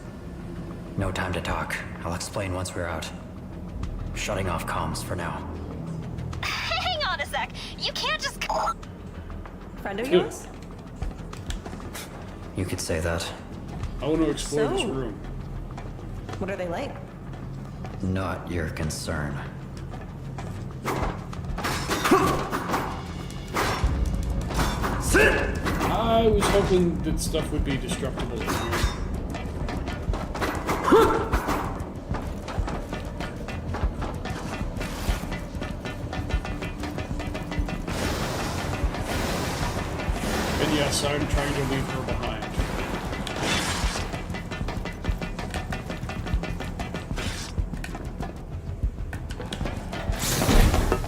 No time to talk. I'll explain once we're out. Shutting off comms for now. Hang on a sec. You can't just. Friend of Ew. yours? You could say that. I want to explore this So- room. What are they like? Not your concern. I was hoping that stuff would be destructible in here. And yes, I'm trying to leave her behind.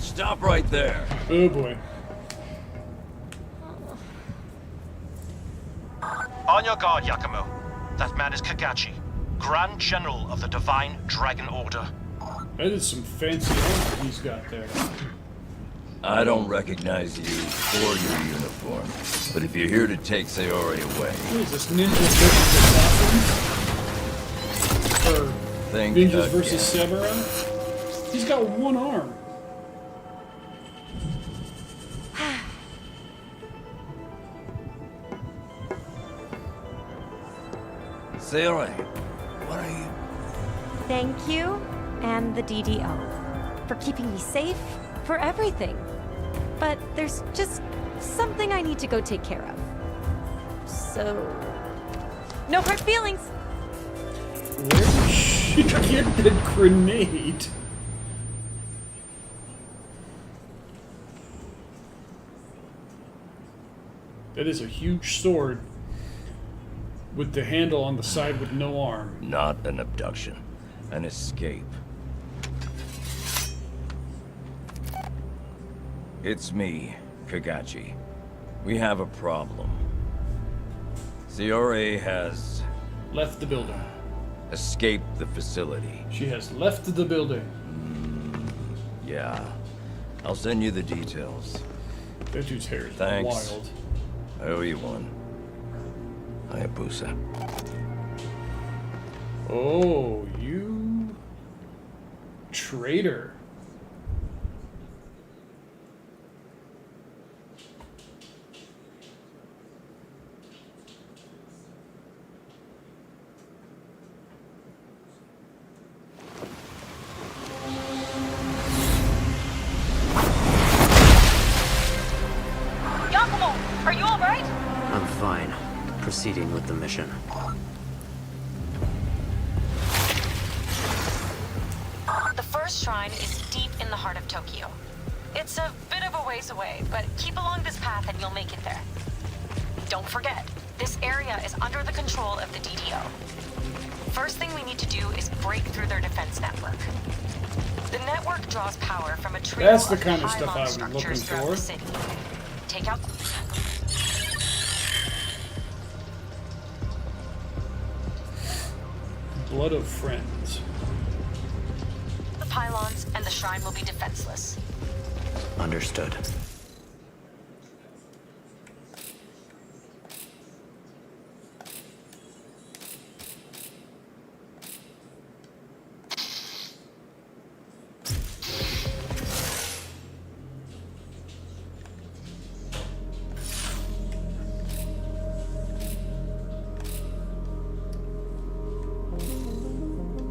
Stop right there. Oh boy. On your guard, Yakumo. That man is Kagachi, Grand General of the Divine Dragon Order. That is some fancy armor he's got there. I don't recognize you or your uniform, but if you're here to take Sayori away, What is this, ninjas versus assassins? Or think ninjas again. versus samurai? He's got one arm. Sayori, what are you? Thank you, and the DDO, for keeping me safe, for everything. But there's just something I need to go take care of. So, no hard feelings. Where did she get the grenade? That is a huge sword with the handle on the side with no arm. Not an abduction, an escape. It's me, Kagachi. We have a problem. Sayori has Left the building. escaped the facility. She has left the building. Yeah. I'll send you the details. That dude's hair is Thanks. wild. I owe you one. Hayabusa. Oh, you traitor. Yakumo, are you alright? I'm fine. Proceeding with the mission. The first shrine is deep in the heart of Tokyo. It's a bit of a ways away, but keep along this path and you'll make it there. Don't forget, this area is under the control of the DDO. First thing we need to do is break through their defense network. The network draws power from a trio That's the of kind of stuff pylon I was looking structures throughout for. the city. Take out Blood of friends. the pylons and the shrine will be defenseless. Understood.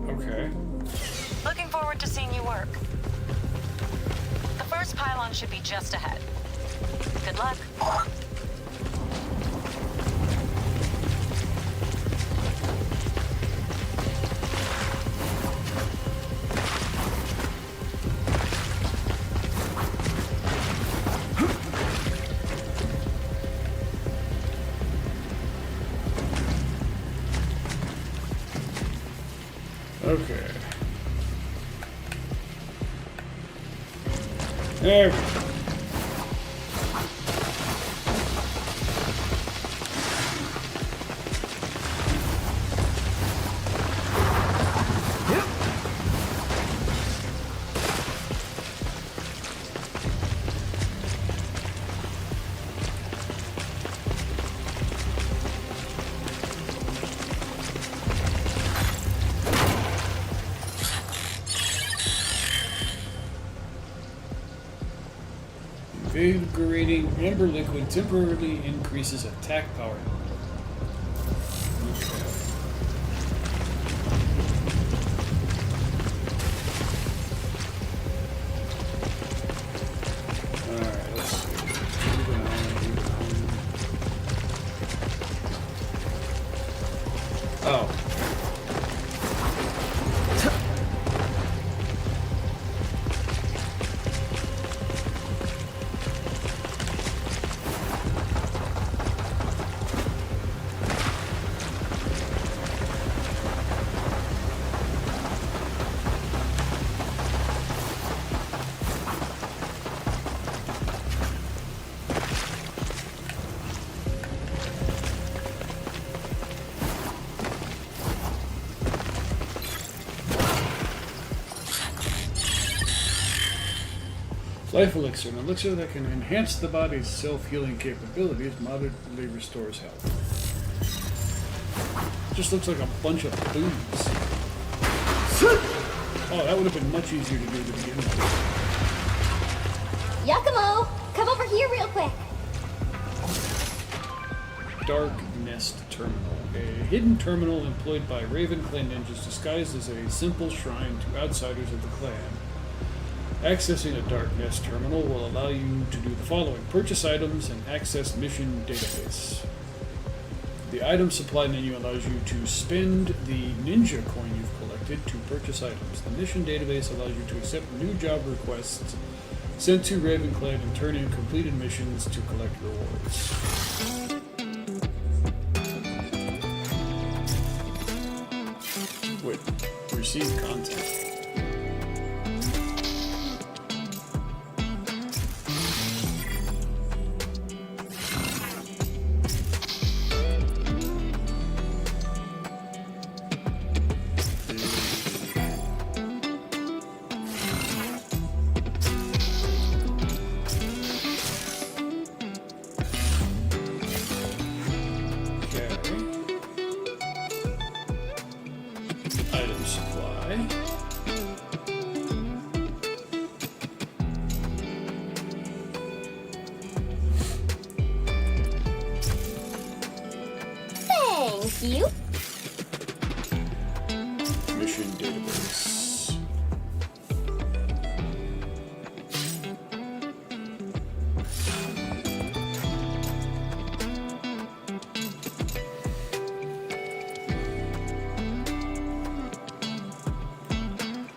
Okay. Looking forward to seeing you work. The first pylon should be just ahead. Good luck. Okay. There we go. Invigorating amber liquid temporarily increases attack power. Alright, let's see. Moving on. Oh. Life Elixir, an elixir that can enhance the body's self-healing capabilities, moderately restores health. Just looks like a bunch of boobs. Oh, that would have been much easier to do to begin with. Yakumo, come over here real quick. Dark Nest Terminal. A hidden terminal employed by Raven Clan ninjas disguised as a simple shrine to outsiders of the clan. Accessing a Dark Nest terminal will allow you to do the following. Purchase items and access mission database. The item supply menu allows you to spend the ninja coin you've collected to purchase items. The mission database allows you to accept new job requests sent to Raven Clan and turn in completed missions to collect rewards. Wait, receive content. You? Mission database.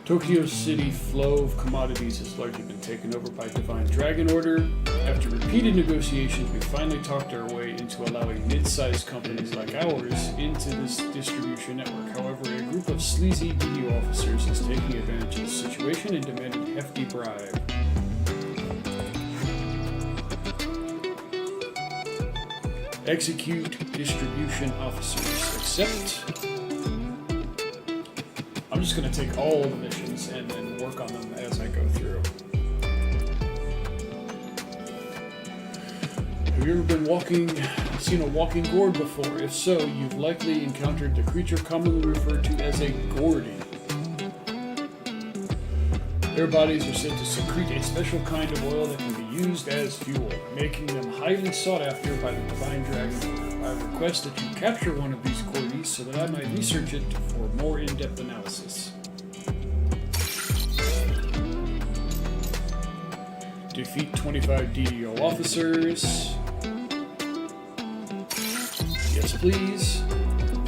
Tokyo City flow of commodities has largely been taken over by Divine Dragon Order. After repeated negotiations, we finally talked our way into allowing mid-sized companies like ours into this distribution network. However, a group of sleazy BDO officers is taking advantage of the situation and demanded a hefty bribe. Execute distribution officers. Accept. I'm just going to take all the missions and then work on them as I go through. Have you ever seen a walking gourd before? If so, you've likely encountered the creature commonly referred to as a gourdy. Their bodies are said to secrete a special kind of oil that can be used as fuel, making them highly sought after by the Divine Dragon Order. I request that you capture one of these gourdies so that I might research it for more in-depth analysis. Defeat 25 DDO officers. Yes, please.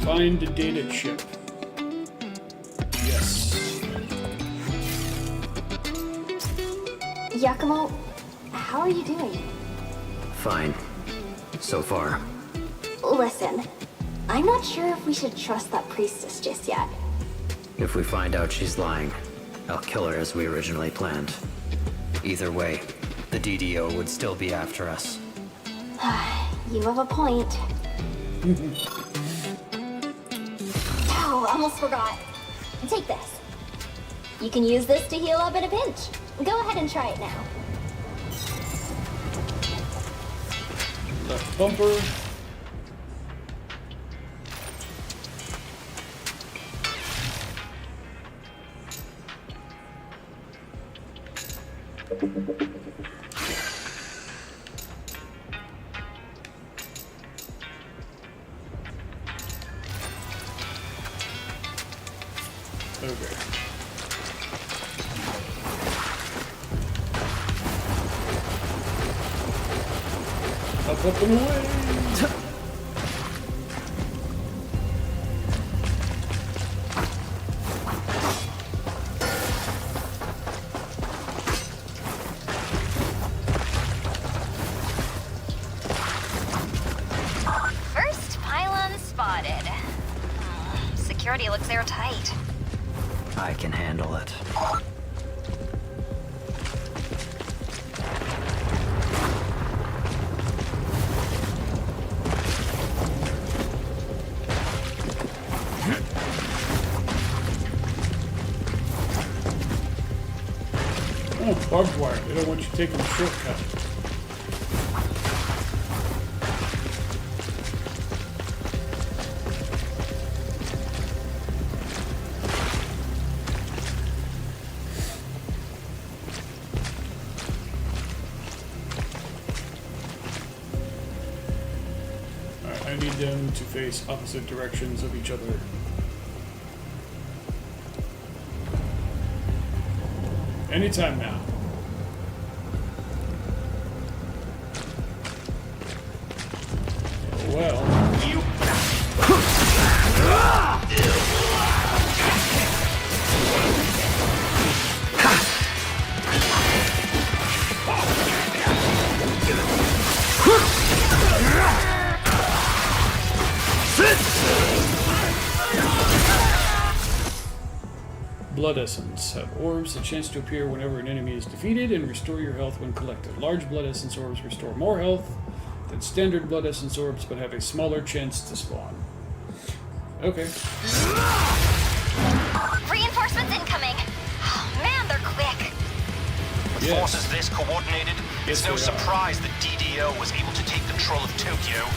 Find a data chip. Yes. Yakumo, how are you doing? Fine. So far. Listen, I'm not sure if we should trust that priestess just yet. If we find out she's lying, I'll kill her as we originally planned. Either way, the DDO would still be after us. You have a point. Oh, almost forgot. Take this. You can use this to heal up at a pinch. Go ahead and try it now. Left bumper. Okay. Up and away! First pylon spotted. Security looks airtight. I can handle it. Oh, barbed wire. They don't want you taking a shortcut. Alright, I need them to face opposite directions of each other. Anytime now. Well. Blood Essence. Have orbs, a chance to appear whenever an enemy is defeated, and restore your health when collected. Large Blood Essence orbs restore more health than standard Blood Essence orbs, but have a smaller chance to spawn. Okay. Reinforcements incoming. Oh, man, they're quick. With forces this coordinated, it's no they are. surprise that DDO was able to take control of Tokyo.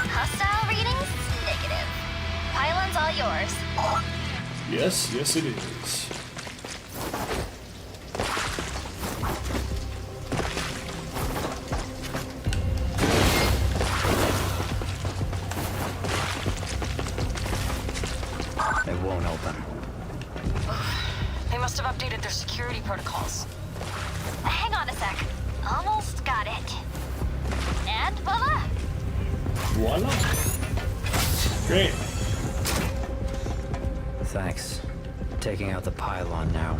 Hostile readings? Negative. Pylon's all yours. Yes, it is. It won't open. must have updated their security protocols. Hang on a sec. Almost got it. And voila! Voila. Great. Thanks. Taking out the pylon now.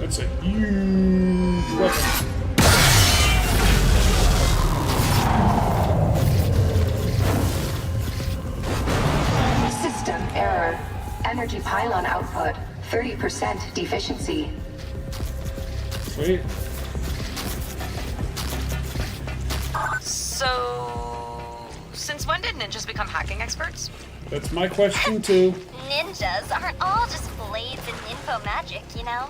That's a huge weapon. System error. Energy pylon output 30% deficiency. Sweet. So, since when did ninjas become hacking experts? That's my question too. Ninjas aren't all just blades and info magic, you know?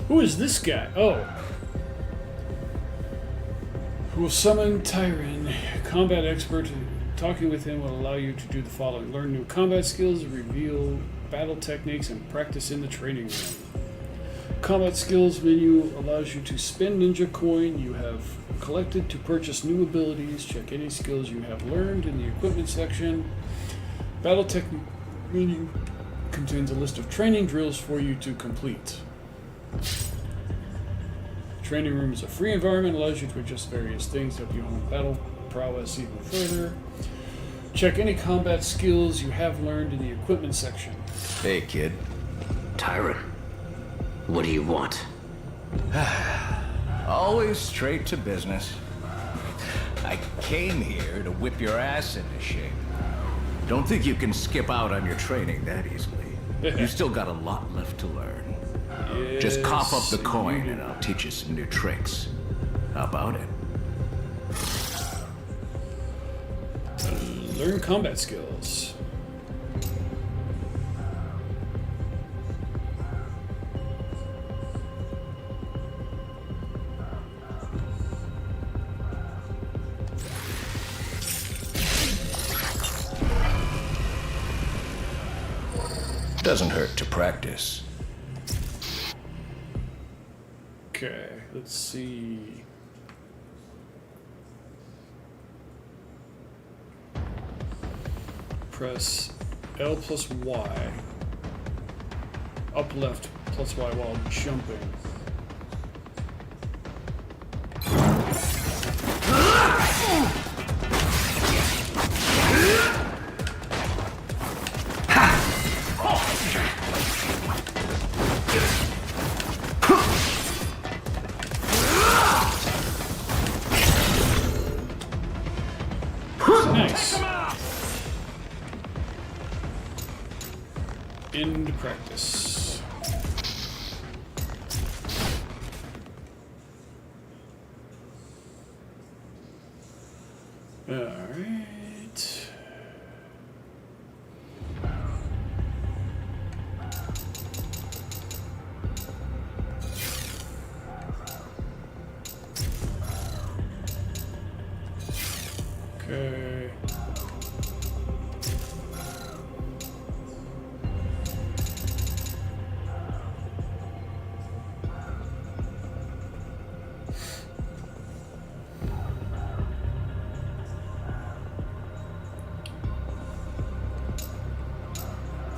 Who is this guy? Oh. Who will summon Tyron, combat expert. Talking with him will allow you to do the following. Learn new combat skills, reveal battle techniques, and practice in the training room. Combat skills menu allows you to spend ninja coin you have collected to purchase new abilities. Check any skills you have learned in the equipment section. Battle technique menu contains a list of training drills for you to complete. Training room is a free environment, allows you to adjust various things to help you hone battle prowess even further. Check any combat skills you have learned in the equipment section. Hey, kid. Tyron, what do you want? Always straight to business. I came here to whip your ass into shape. Don't think you can skip out on your training that easily. You still got a lot left to learn. Just cough up the coin and I'll teach you some new tricks. How about it? Learn combat skills. Doesn't hurt to practice. Okay, let's see. Press L plus Y. Up left plus Y while jumping. Nice. End practice. All right. Okay.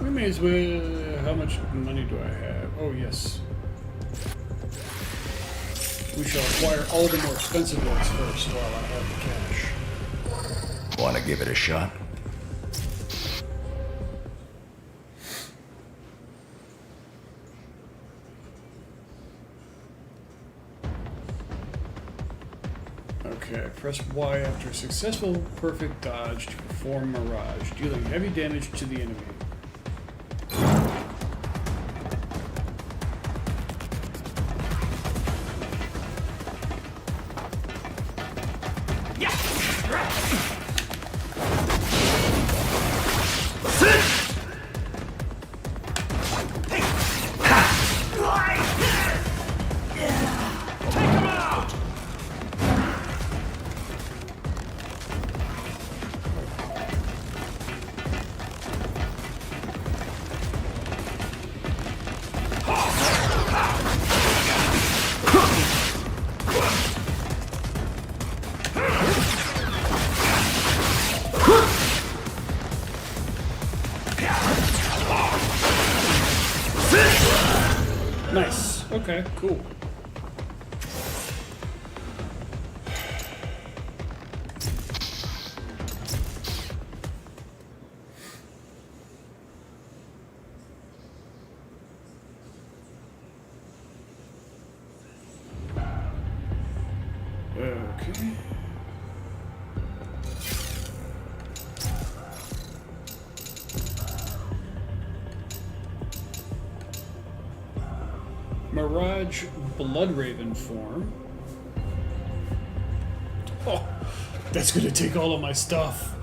We may as well. How much money do I have? Oh, yes. We shall acquire all the more expensive ones first while I have the cash. Want to give it a shot? Okay, press Y after a successful perfect dodge to perform Mirage, dealing heavy damage to the enemy. Nice. Okay, cool. Okay. Mirage Bloodraven form. Oh, that's gonna take all of my stuff.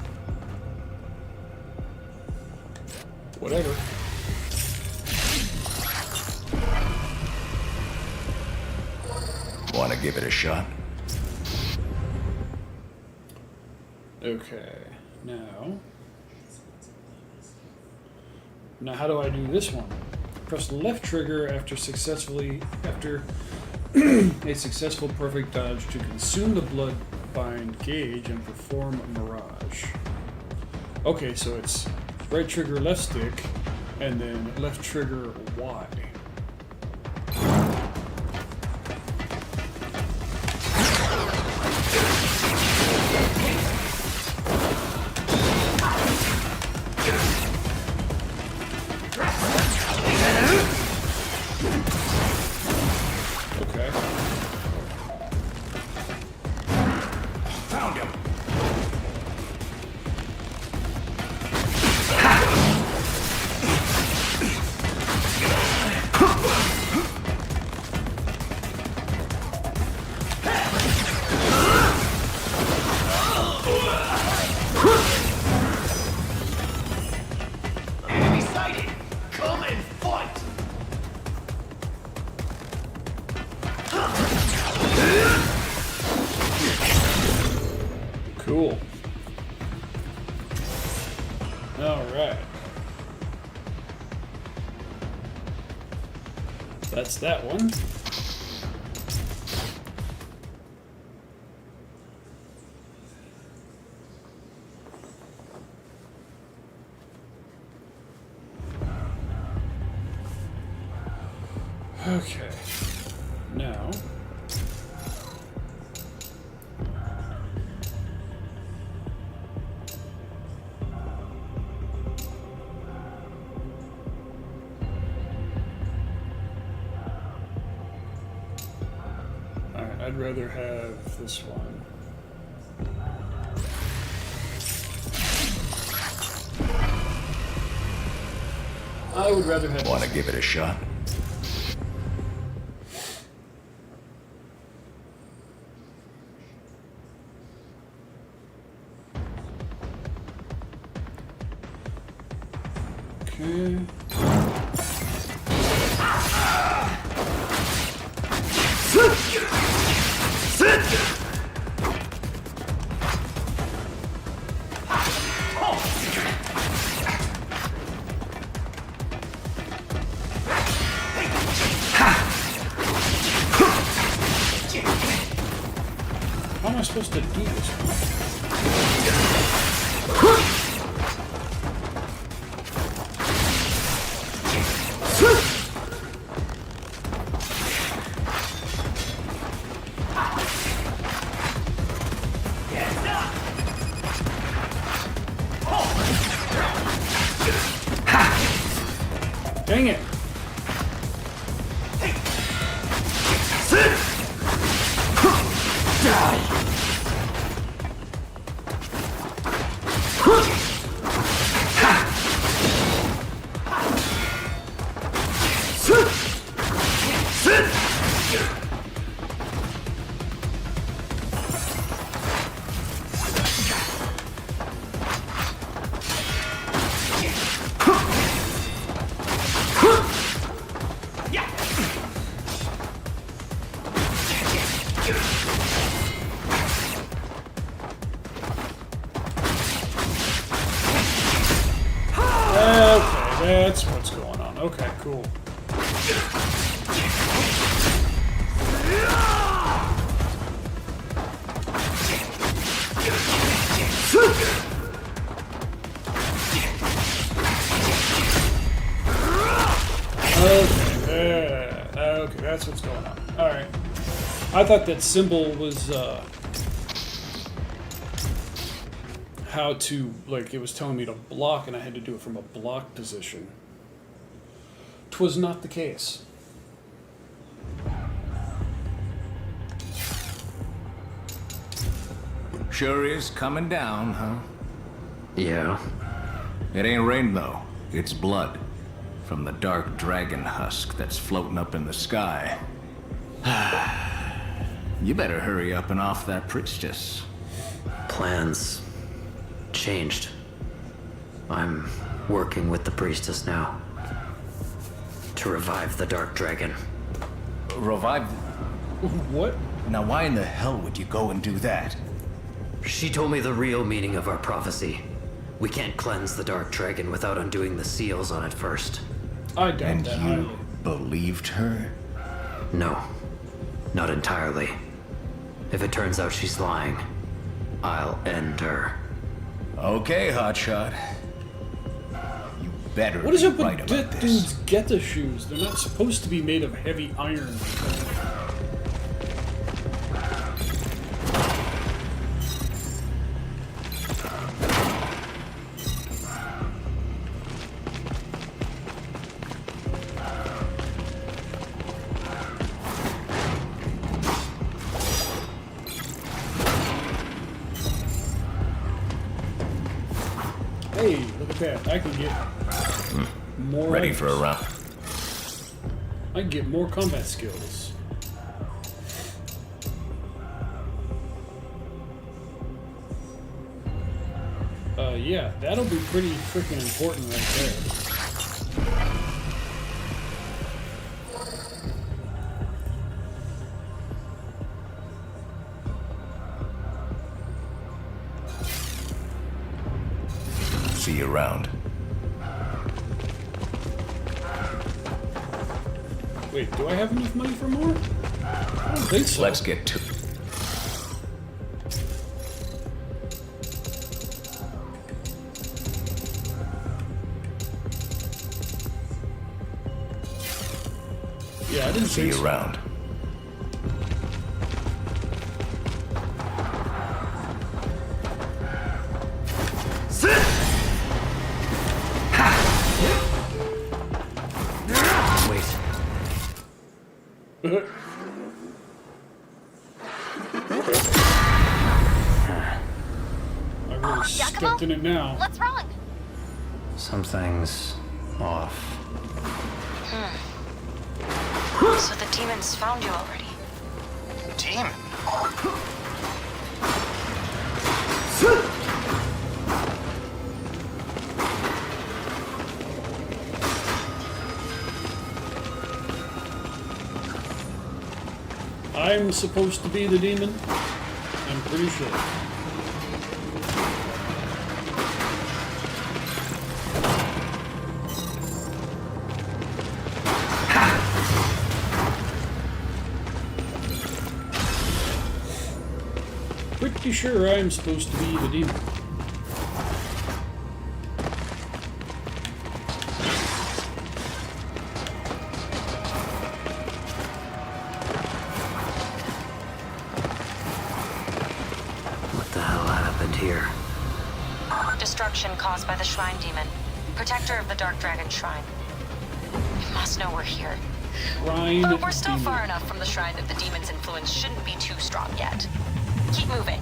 Whatever. Want to give it a shot? Okay, now how do I do this one? Press the left trigger after a successful perfect dodge to consume the Bloodbind gauge and perform Mirage. Okay, so it's right trigger left stick and then left trigger Y. Cool. All right. That's that one. Okay. Now. I'd rather have this one. I would rather have. Want to give it a shot? Okay. How am I supposed to do this one? Dang it! Okay, that's what's going on. Okay, cool. Okay, that's what's going on. Alright. I thought that symbol was, how to, like, it was telling me to block and I had to do it from a block position. 'Twas not the case. Sure is coming down, huh? Yeah. It ain't rain, though. It's blood. From the dark dragon husk that's floating up in the sky. You better hurry up and off that priestess. Plans changed. I'm working with the priestess now. To revive the dark dragon. Revive? What? Now why in the hell would you go and do that? She told me the real meaning of our prophecy. We can't cleanse the dark dragon without undoing the seals on it first. I doubt And that you highly. believed her? No, not entirely. If it turns out she's lying, I'll end her. Okay, hotshot. You better What is be up with right about that this. dude's Geta shoes? They're not supposed to be made of heavy iron. Hey, look at that. I can get more Ready items. for a round. I can get more combat skills. Yeah, that'll be pretty freaking important right there. See you around. Wait, do I have enough money for more? I don't think so. Let's get to... Yeah, I didn't See think you so. around. Wait. I really stepped in it now. What's wrong? Something's off. So the demons found you already. Demon? I'm supposed to be the demon? I'm pretty sure. Pretty sure I'm supposed to be the demon. What the hell happened here? Destruction caused by the Shrine Demon, protector of the Dark Dragon Shrine. must know we're here. Shrine. But we're still demon. far enough from the shrine that the demon's influence shouldn't be too strong yet. Keep moving.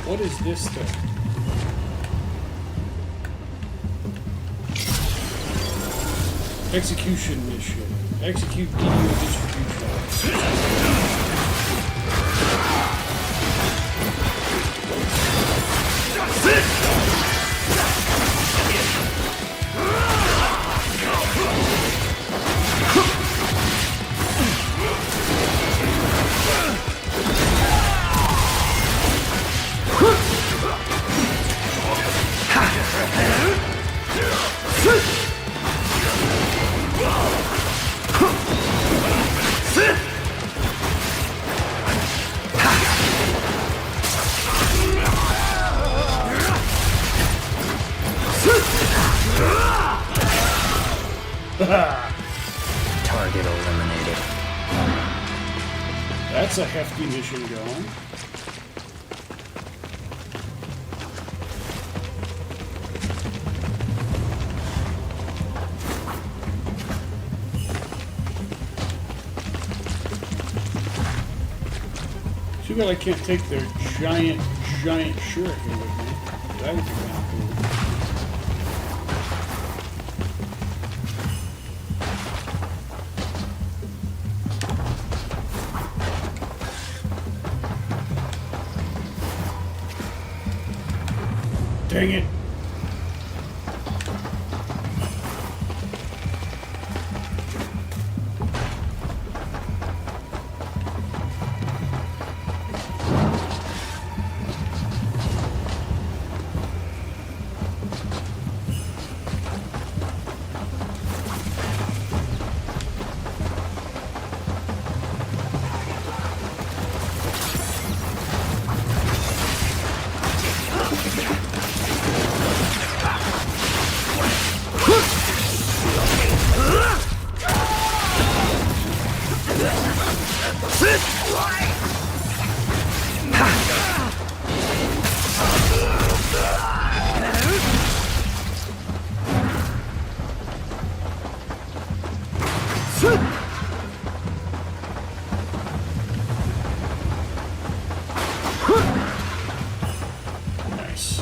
What is this thing? Execution mission. Execute DDO distribution. Target eliminated. That's a hefty mission going. Too bad I can't take their giant shuriken with me. That would be kind of cool. Dang it. Nice.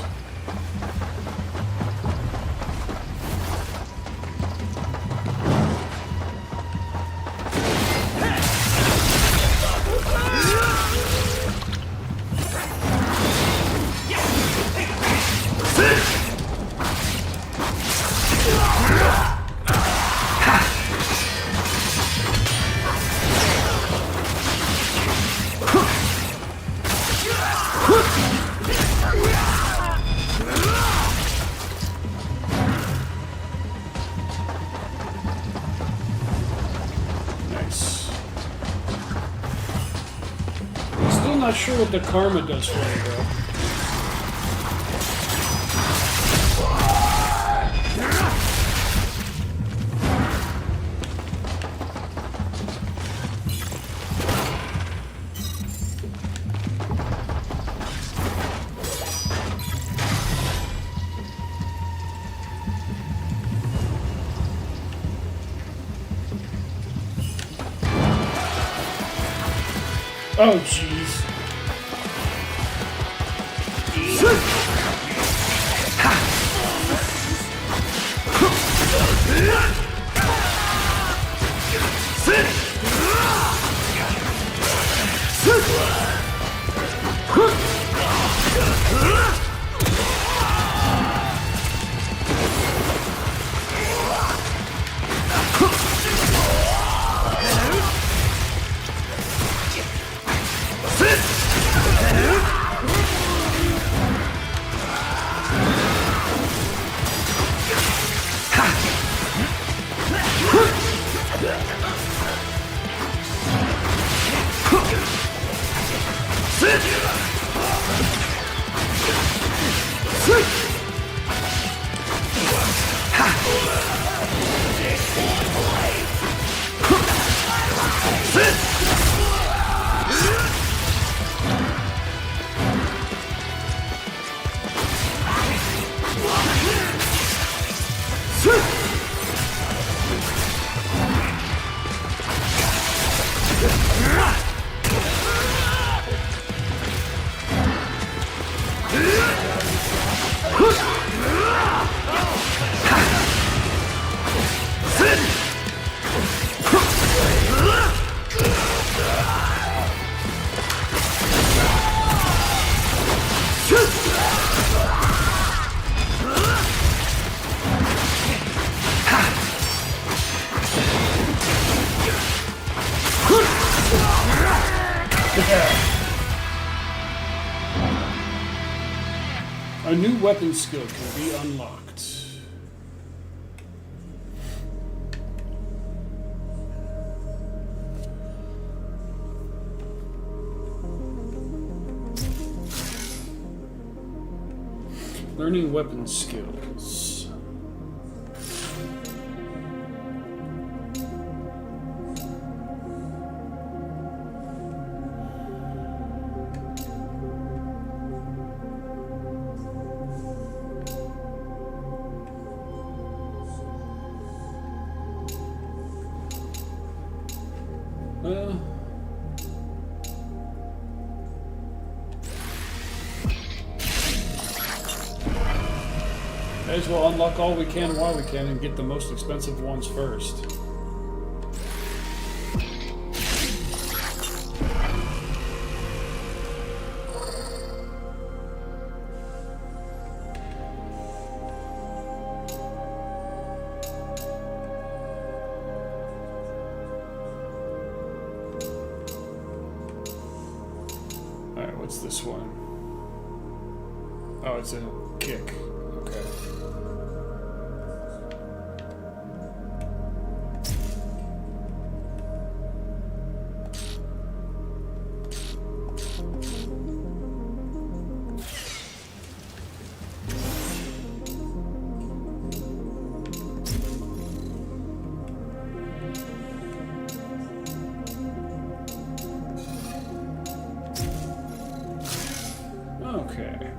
Nice. Still not sure what the karma does for me, though. Oh, jeez. A new weapon skill can be unlocked. Learning weapon skills. May as well unlock all we can while we can and get the most expensive ones first. Alright, what's this one? Oh, it's a kick. Okay. Okay.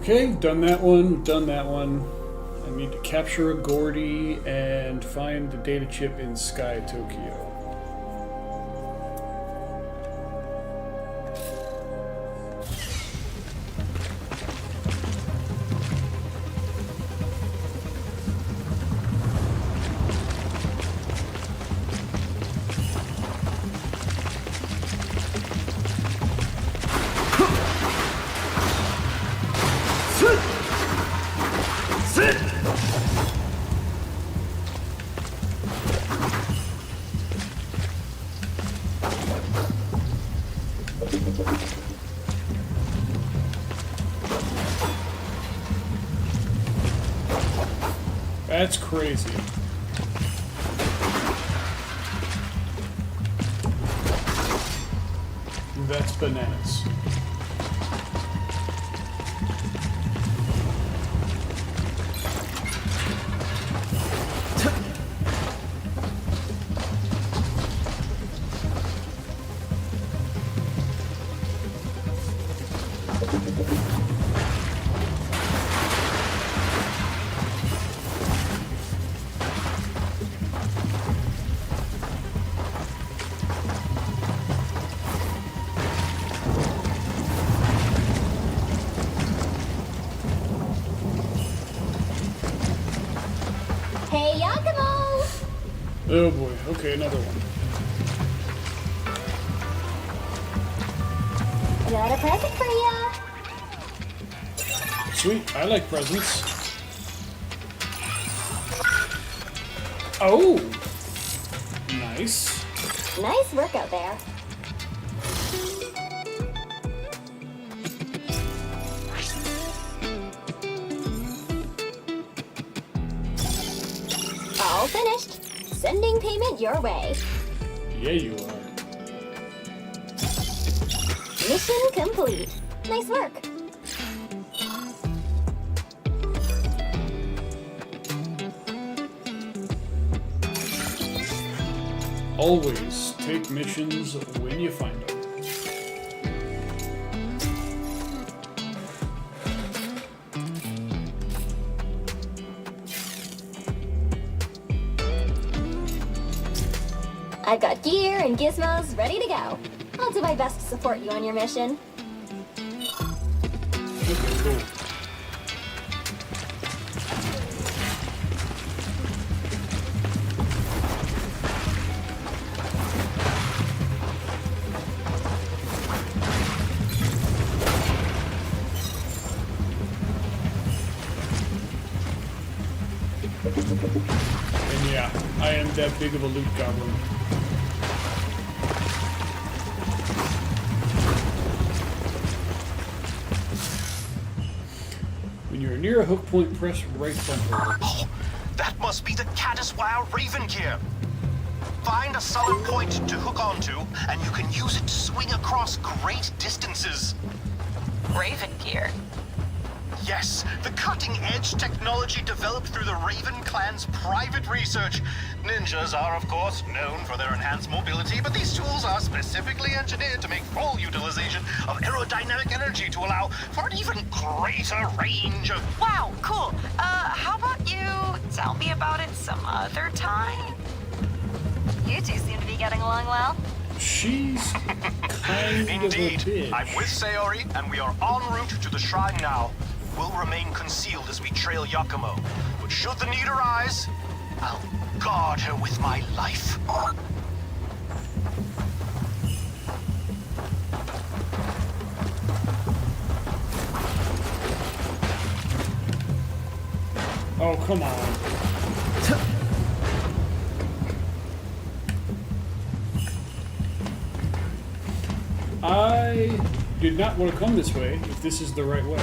Okay, done that one, done that one. I need to capture a Gordy and find the data chip in Sky Tokyo. That's crazy. That's bananas. Hey, Yakumo! Oh boy, okay, another one. Got a present for ya! Sweet. I like presents. Oh! Nice. Nice work out there. All finished. Sending payment your way. Yeah, you are. Mission complete. Nice work. Always take missions when you find them. I've got gear and gizmos ready to go. I'll do my best to support you on your mission. Okay, cool. And yeah, I am that big of a loot goblin. When you're near a hook point, press right bumper. Oh, that must be the Caddiswire Raven gear. Find a solid point to hook onto, and you can use it to swing across great distances. Raven gear. Yes, the cutting-edge technology developed through the Raven clan's private research. Ninjas are, of course, known for their enhanced mobility, but these tools are specifically engineered to make full utilization of aerodynamic energy to allow for an even greater range of... Wow, cool. How about you tell me about it some other time? You two seem to be getting along well. She's kind Indeed. of a bitch. I'm with Sayori, and we are en route to the shrine now. We'll remain concealed as we trail Yakumo, but should the need arise, I'll guard her with my life. Oh, come on. I did not want to come this way if this is the right way.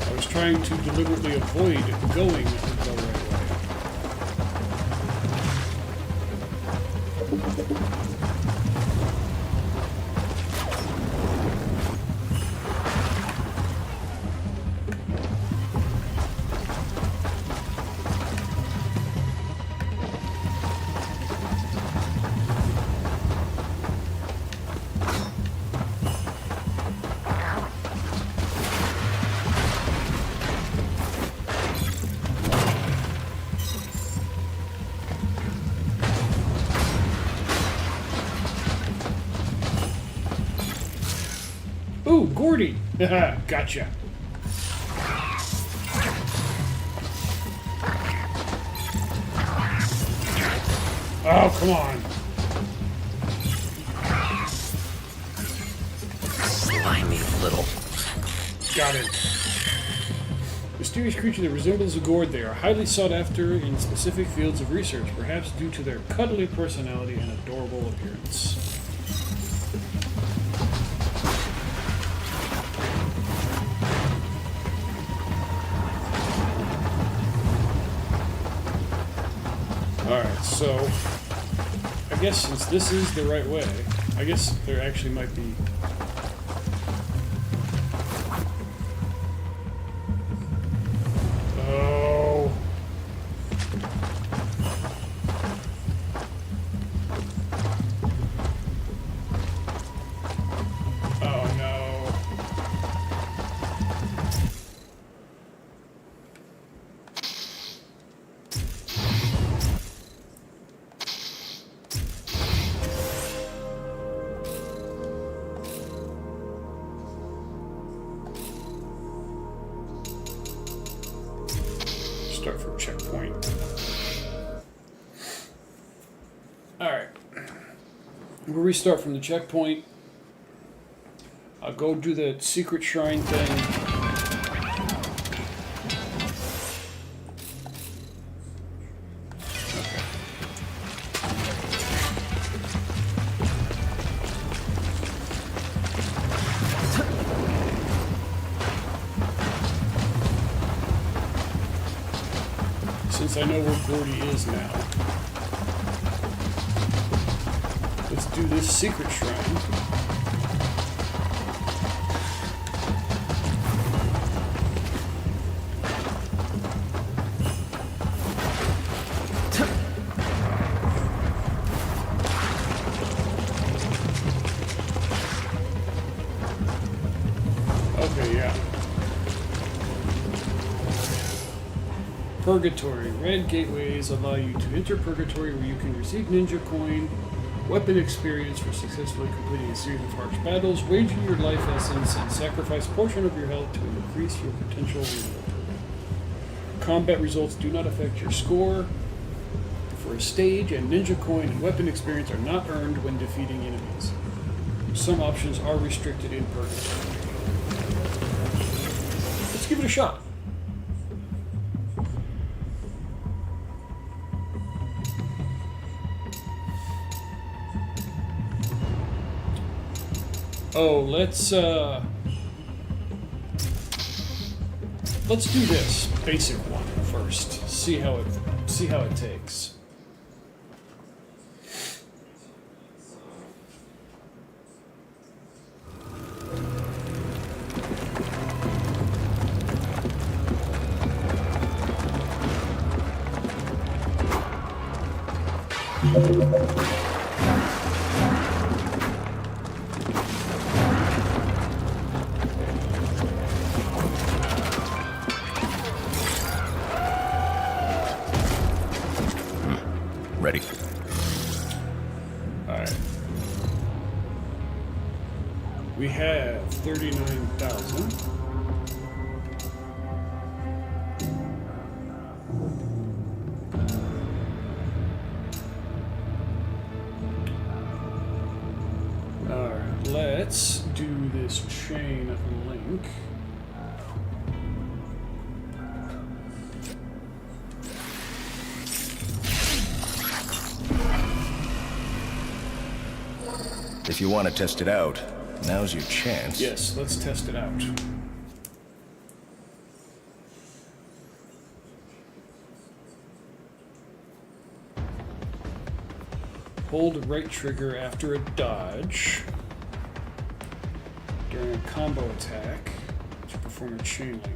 I was trying to deliberately avoid going the right way. Ooh, Gordy! Haha, gotcha. Oh, come on. Slimy little. Got it. Mysterious creature that resembles a gourd. They are highly sought after in specific fields of research, perhaps due to their cuddly personality and adorable appearance. Alright, so I guess since this is the right way, I guess there actually might be... Oh... Oh no... Start from checkpoint. Alright. we'll restart from the checkpoint. I'll go do the secret shrine thing. Since I know where Gordy is now. Let's do this secret shrine. Okay, yeah. Purgatory. Red gateways allow you to enter Purgatory, where you can receive Ninja Coin, weapon experience for successfully completing a series of harsh battles, wager your life essence, and sacrifice a portion of your health to increase your potential reward. Combat results do not affect your score for a stage, and Ninja Coin and weapon experience are not earned when defeating enemies. Some options are restricted in Purgatory. Let's give it a shot. Oh, let's do this basic one first. See how it takes. Ready. Alright. We have 39,000. Alright, let's do this chain link. If you want to test it out, now's your chance. Yes, let's test it out. Hold right trigger after a dodge during a combo attack to perform a chain link.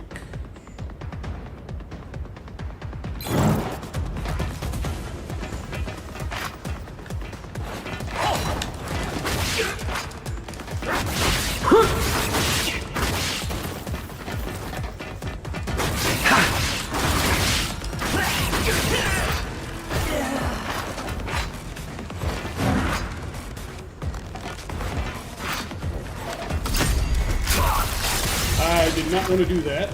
I did not want to do that.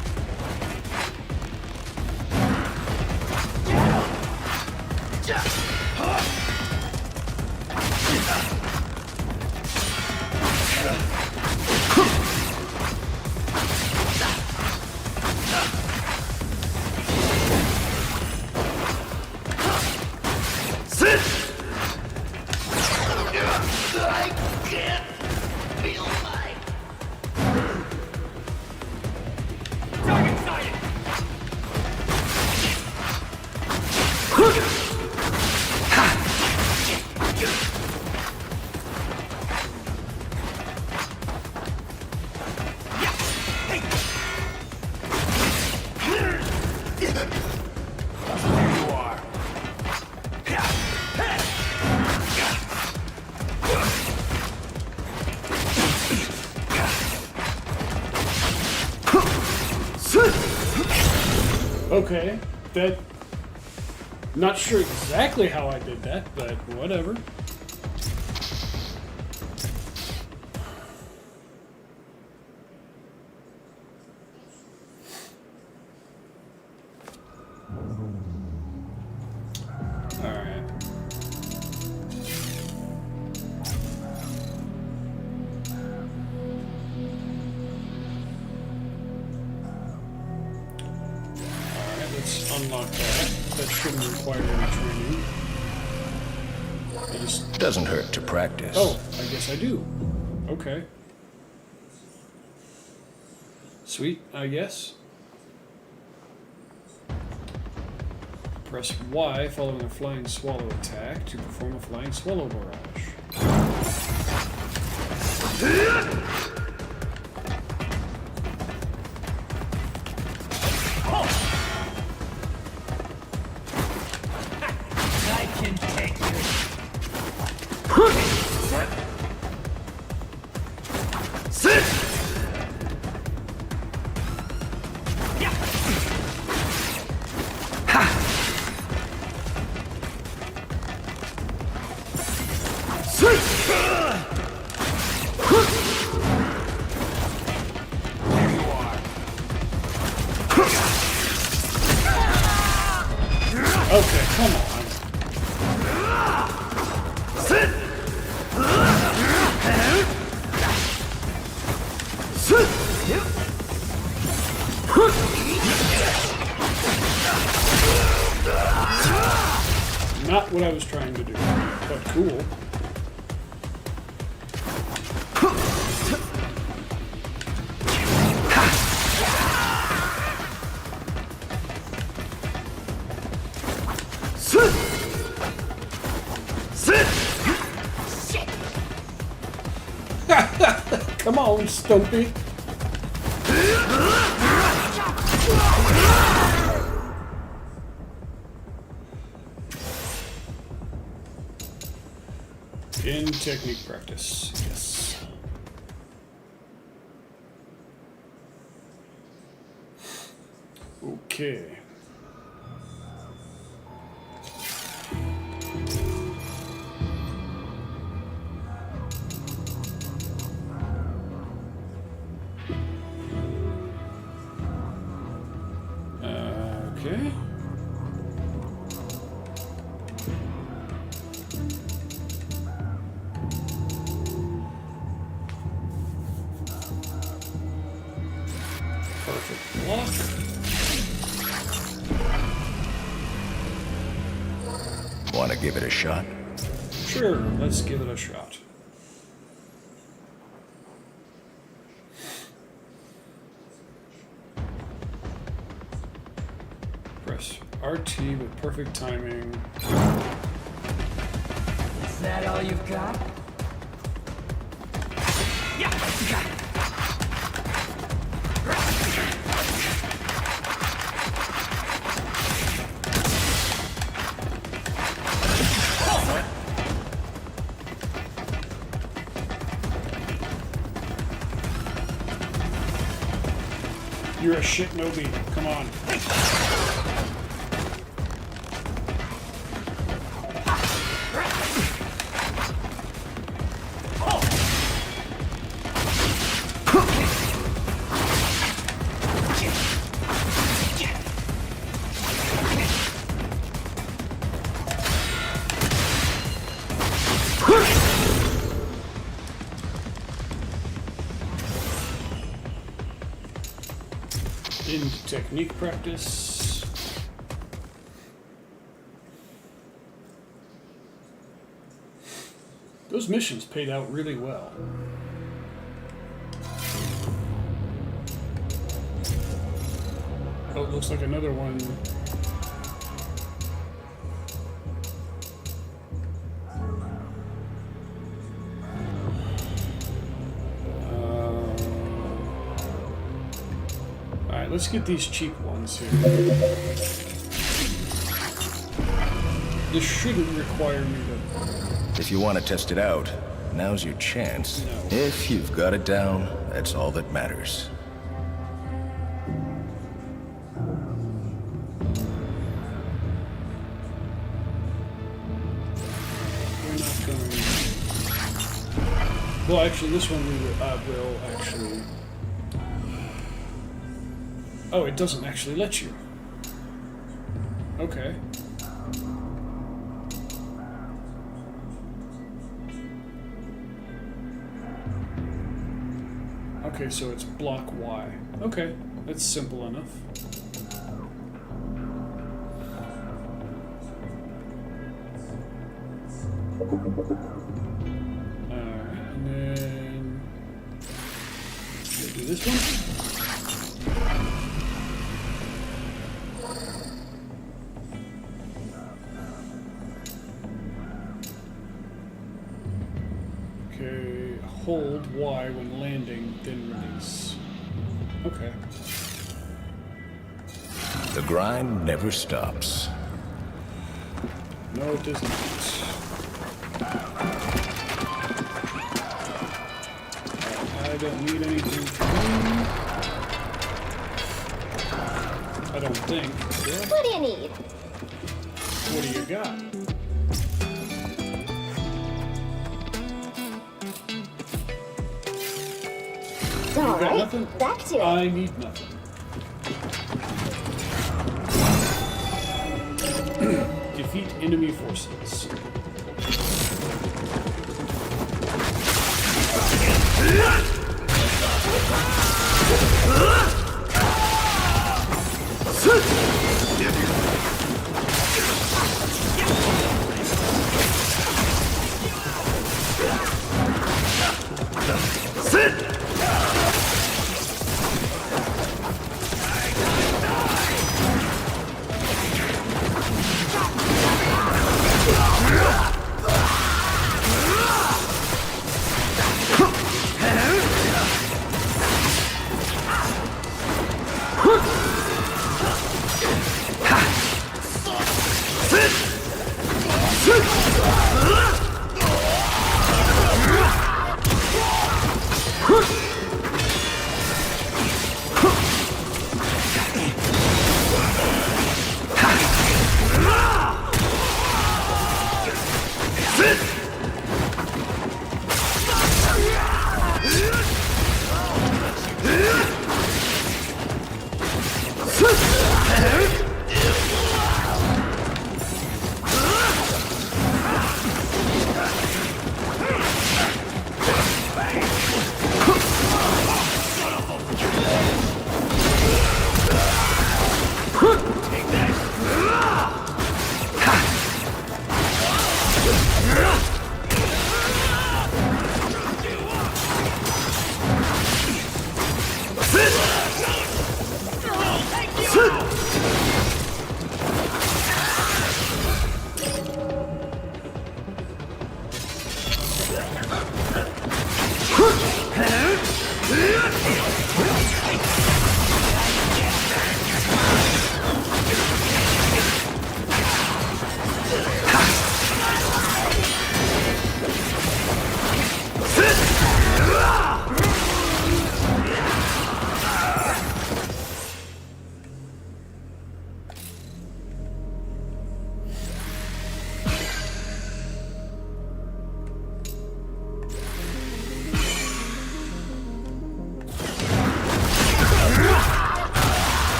Okay, that... Not sure exactly how I did that, but whatever. Alright. let's unlock that. That shouldn't require any training. I just... Doesn't hurt to practice. Oh, I guess I do. Okay. Sweet, I guess. Press Y following a flying swallow attack to perform a flying swallow barrage. I can take you. Sit! Okay, come on. Sit! Not what I was trying to do, but cool. Come on, Stumpy. In technique practice, yes. Okay. Okay. Perfect block. Want to give it a shot? Sure, let's give it a shot. Press RT with perfect timing. Is that all you've got? You're a shit-nobi. Come on. In technique practice. Those missions paid out really well. Oh, it looks like another one. Alright, let's get these cheap ones here. This shouldn't require me to... If you want to test it out, now's your chance. No. If you've got it down, that's all that matters. We're not going... Well, actually, this one we will actually... Oh, it doesn't actually let you. Okay. Okay, so it's block Y. Okay, that's simple enough. Alright, and then we'll do this one. Okay, hold Y when landing, then release. Okay. The grind never stops. No, it does not. I don't need anything from you. I don't think. Yeah. What do you need? What do you got? All You got right, nothing? back to it. I need nothing. Defeat enemy forces. Sit!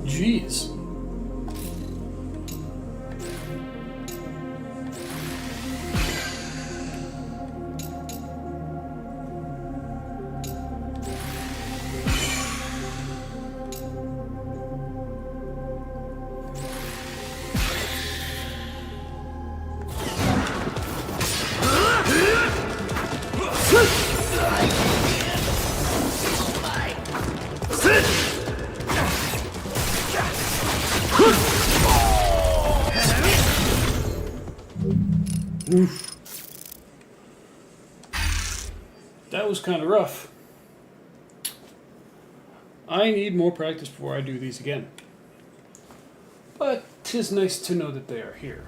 Jeez. Oof. That was kind of rough. I need more practice before I do these again. But 'tis nice to know that they are here.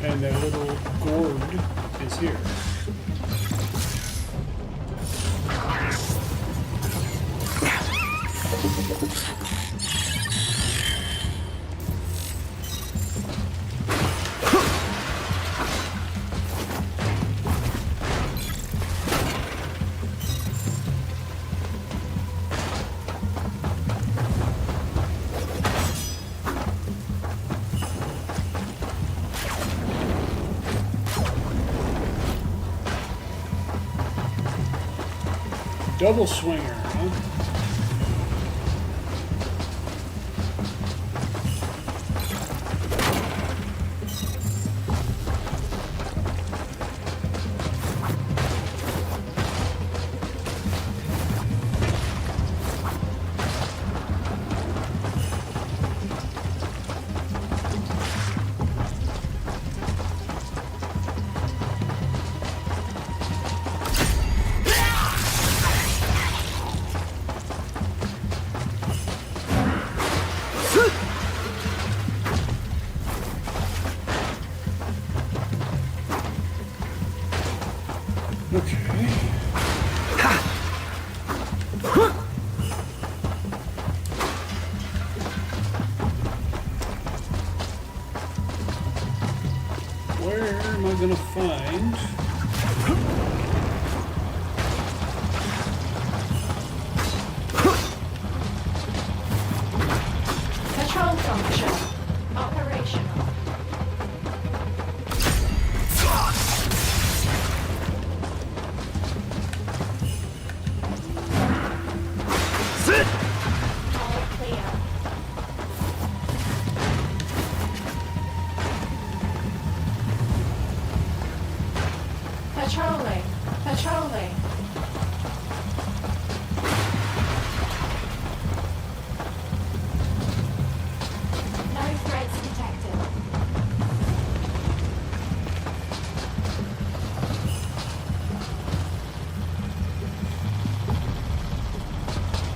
And that little gourd is here. Double swinger, huh? Where am I gonna find? Control function operational. Sit! All clear. Patrolling. Patrolling. No threats detected.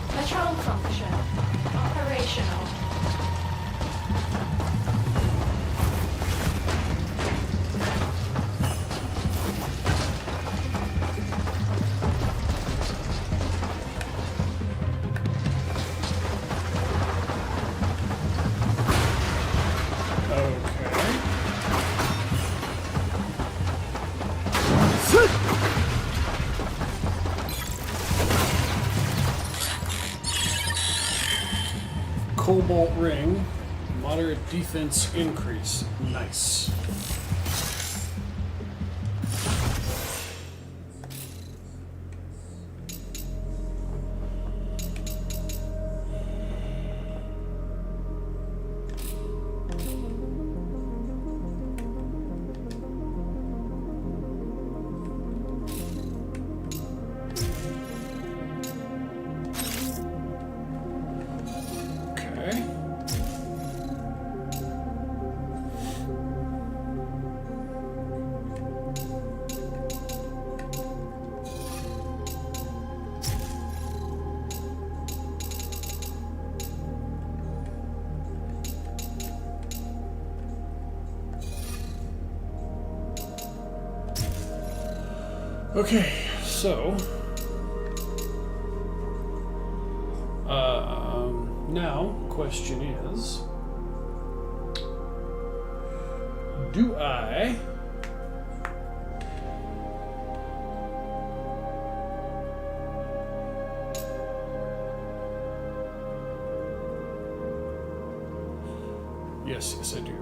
Patrol function operational. Cobalt ring, moderate defense increase. Nice. Okay, so Now, question is, do I yes, I do.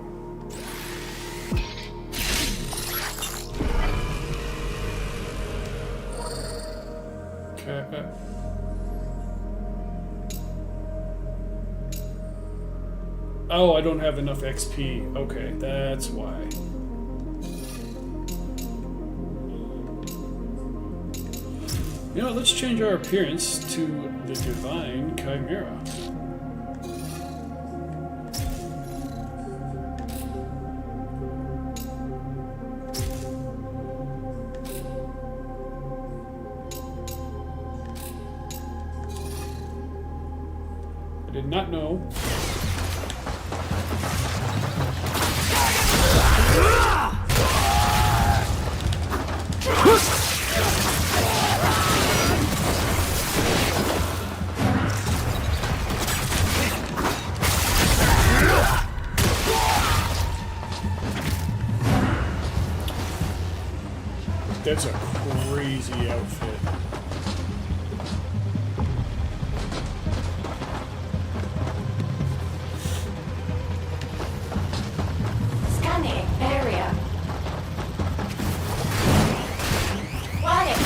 Okay. Oh, I don't have enough XP. Okay, that's why. You know, let's change our appearance to the Divine Chimera. I did not know. That's a crazy outfit. Scanning area. Warning.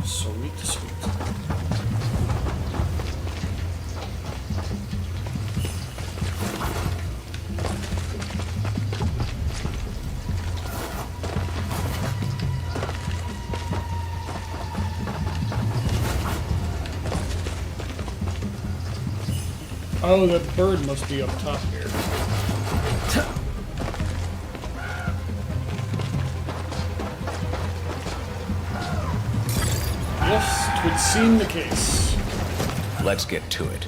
Sweet, sweet. Oh, that bird must be up top here. Yes, 'twould seem the case. Let's get to it.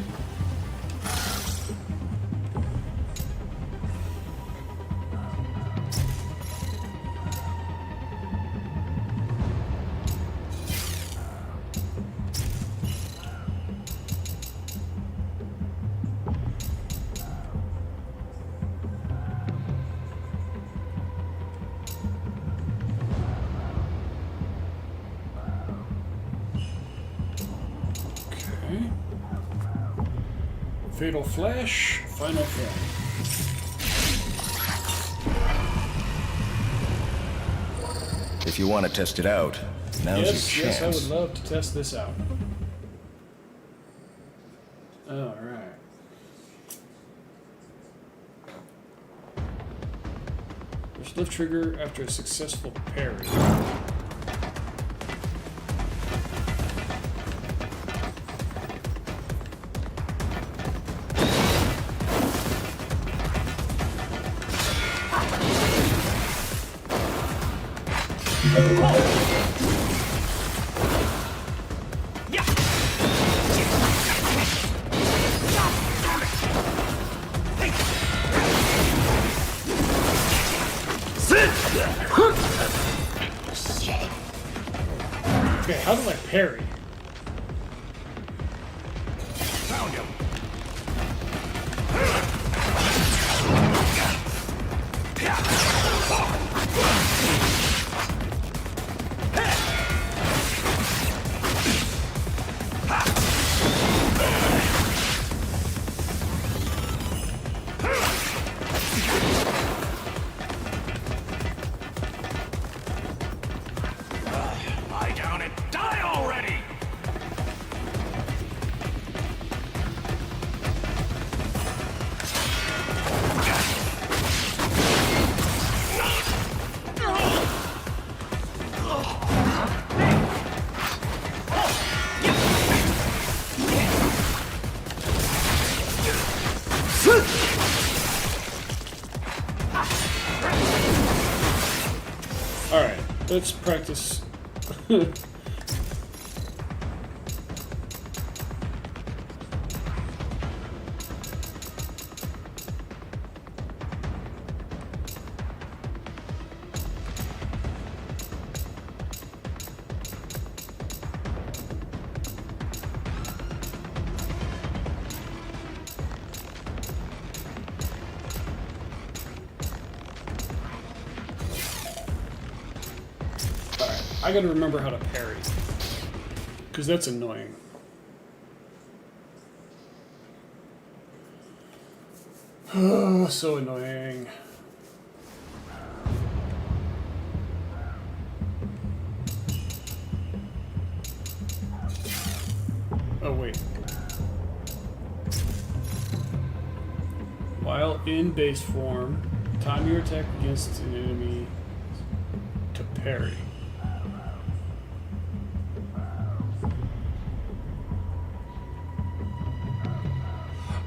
Fatal Flash, Final Form. If you want to test it out, now's your chance. Yes, I would love to test this out. Alright. Push left trigger after a successful parry. Okay, how do I parry? Found him. Lie down and die already! Alright, let's practice. I gotta remember how to parry. Because that's annoying. Oh, so annoying. Oh, wait. While in base form, time your attack against an enemy to parry.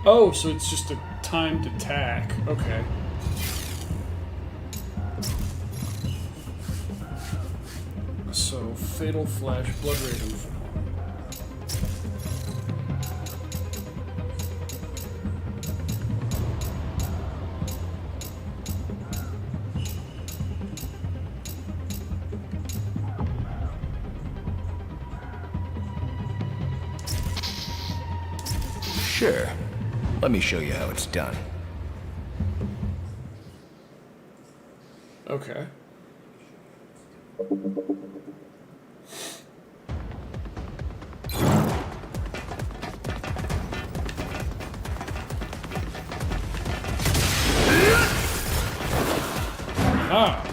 Oh, so it's just a timed attack. Okay. So, Fatal Flash, Blood Raven form. Sure. Let me show you how it's done. Okay. Ah.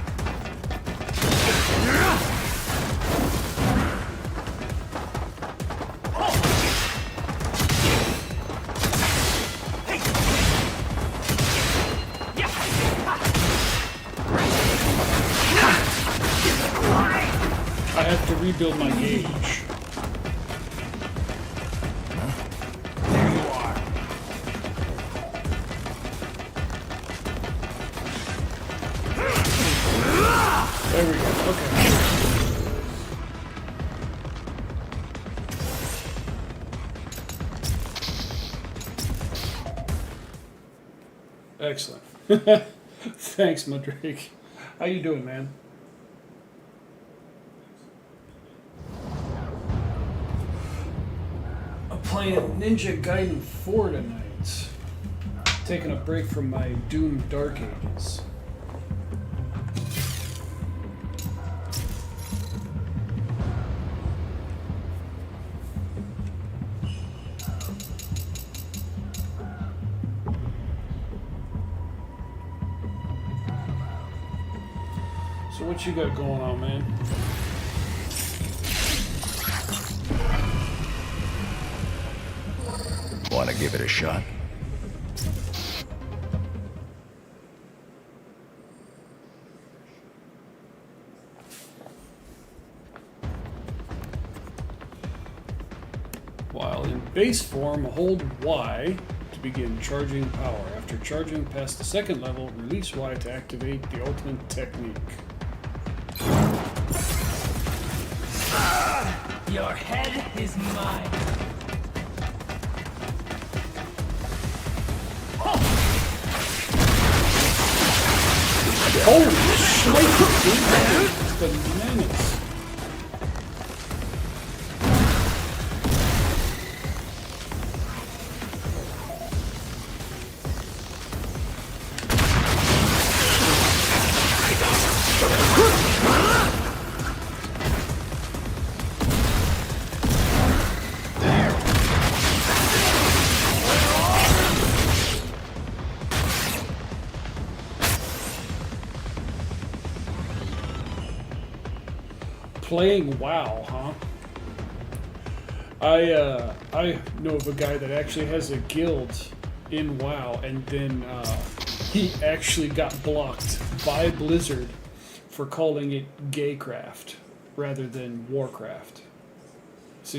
I have to rebuild my gauge. There you are. There we go. Okay. Excellent. Thanks, Madrake. How you doing, man? I'm playing Ninja Gaiden 4 tonight. Taking a break from my Doom Dark Ages. So what you got going on, man? Want to give it a shot? While in base form, hold Y to begin charging power. After charging past the second level, release Y to activate the ultimate technique. Your head is mine. Holy shit, dude! It's bananas. Playing WoW, huh? I know of a guy that actually has a guild in WoW, and then he actually got blocked by Blizzard for calling it Gaycraft rather than Warcraft. So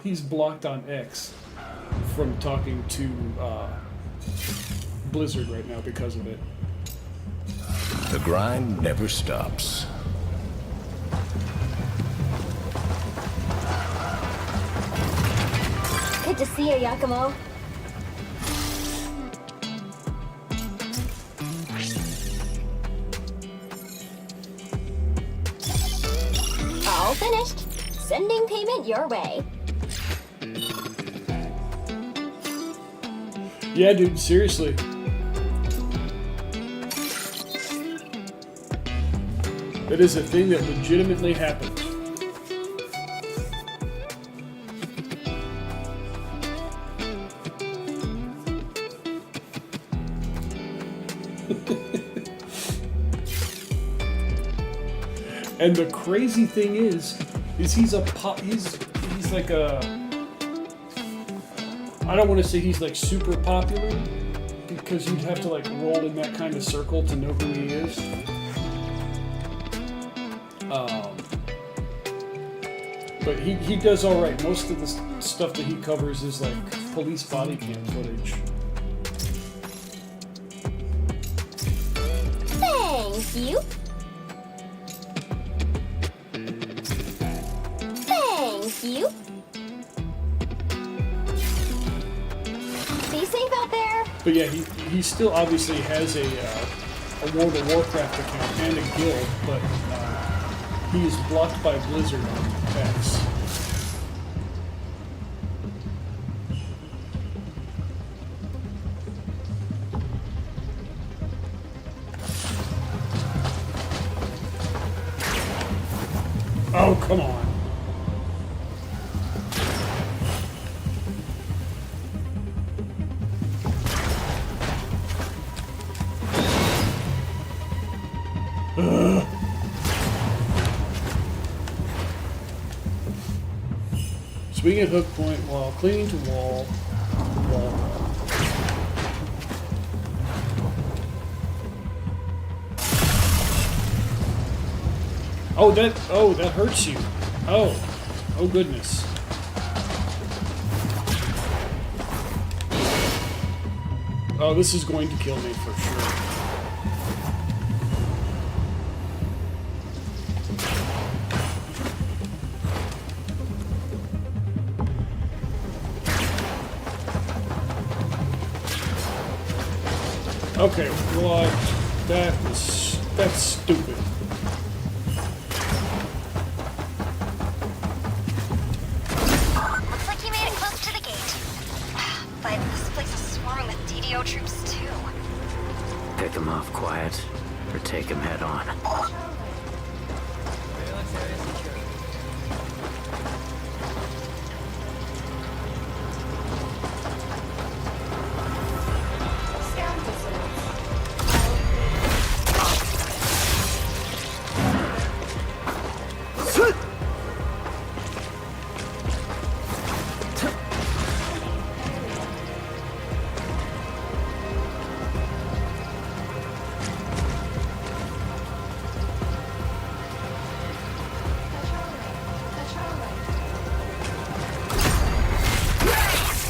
he's blocked on X from talking to Blizzard right now because of it. The grind never stops. Good to see you, Yakumo. All finished. Sending payment your way. Yeah, dude, seriously. That is a thing that legitimately happened. And the crazy thing is he's like a, I don't want to say he's like super popular, because you'd have to like roll in that kind of circle to know who he is. But he does all right. Most of the stuff that he covers is like police body cam footage. Thank you. Thank you. Be safe out there. But yeah, he still obviously has a World of Warcraft account and a guild, but he is blocked by Blizzard on X. Oh, come on. Swing at hook point while clinging to wall. Oh, that hurts you. Oh goodness. Oh, this is going to kill me for sure. Okay, what? That's stupid. Looks like you made it close to the gate. But this place is swarming with DDO troops too. Pick him off quiet, or take him head on.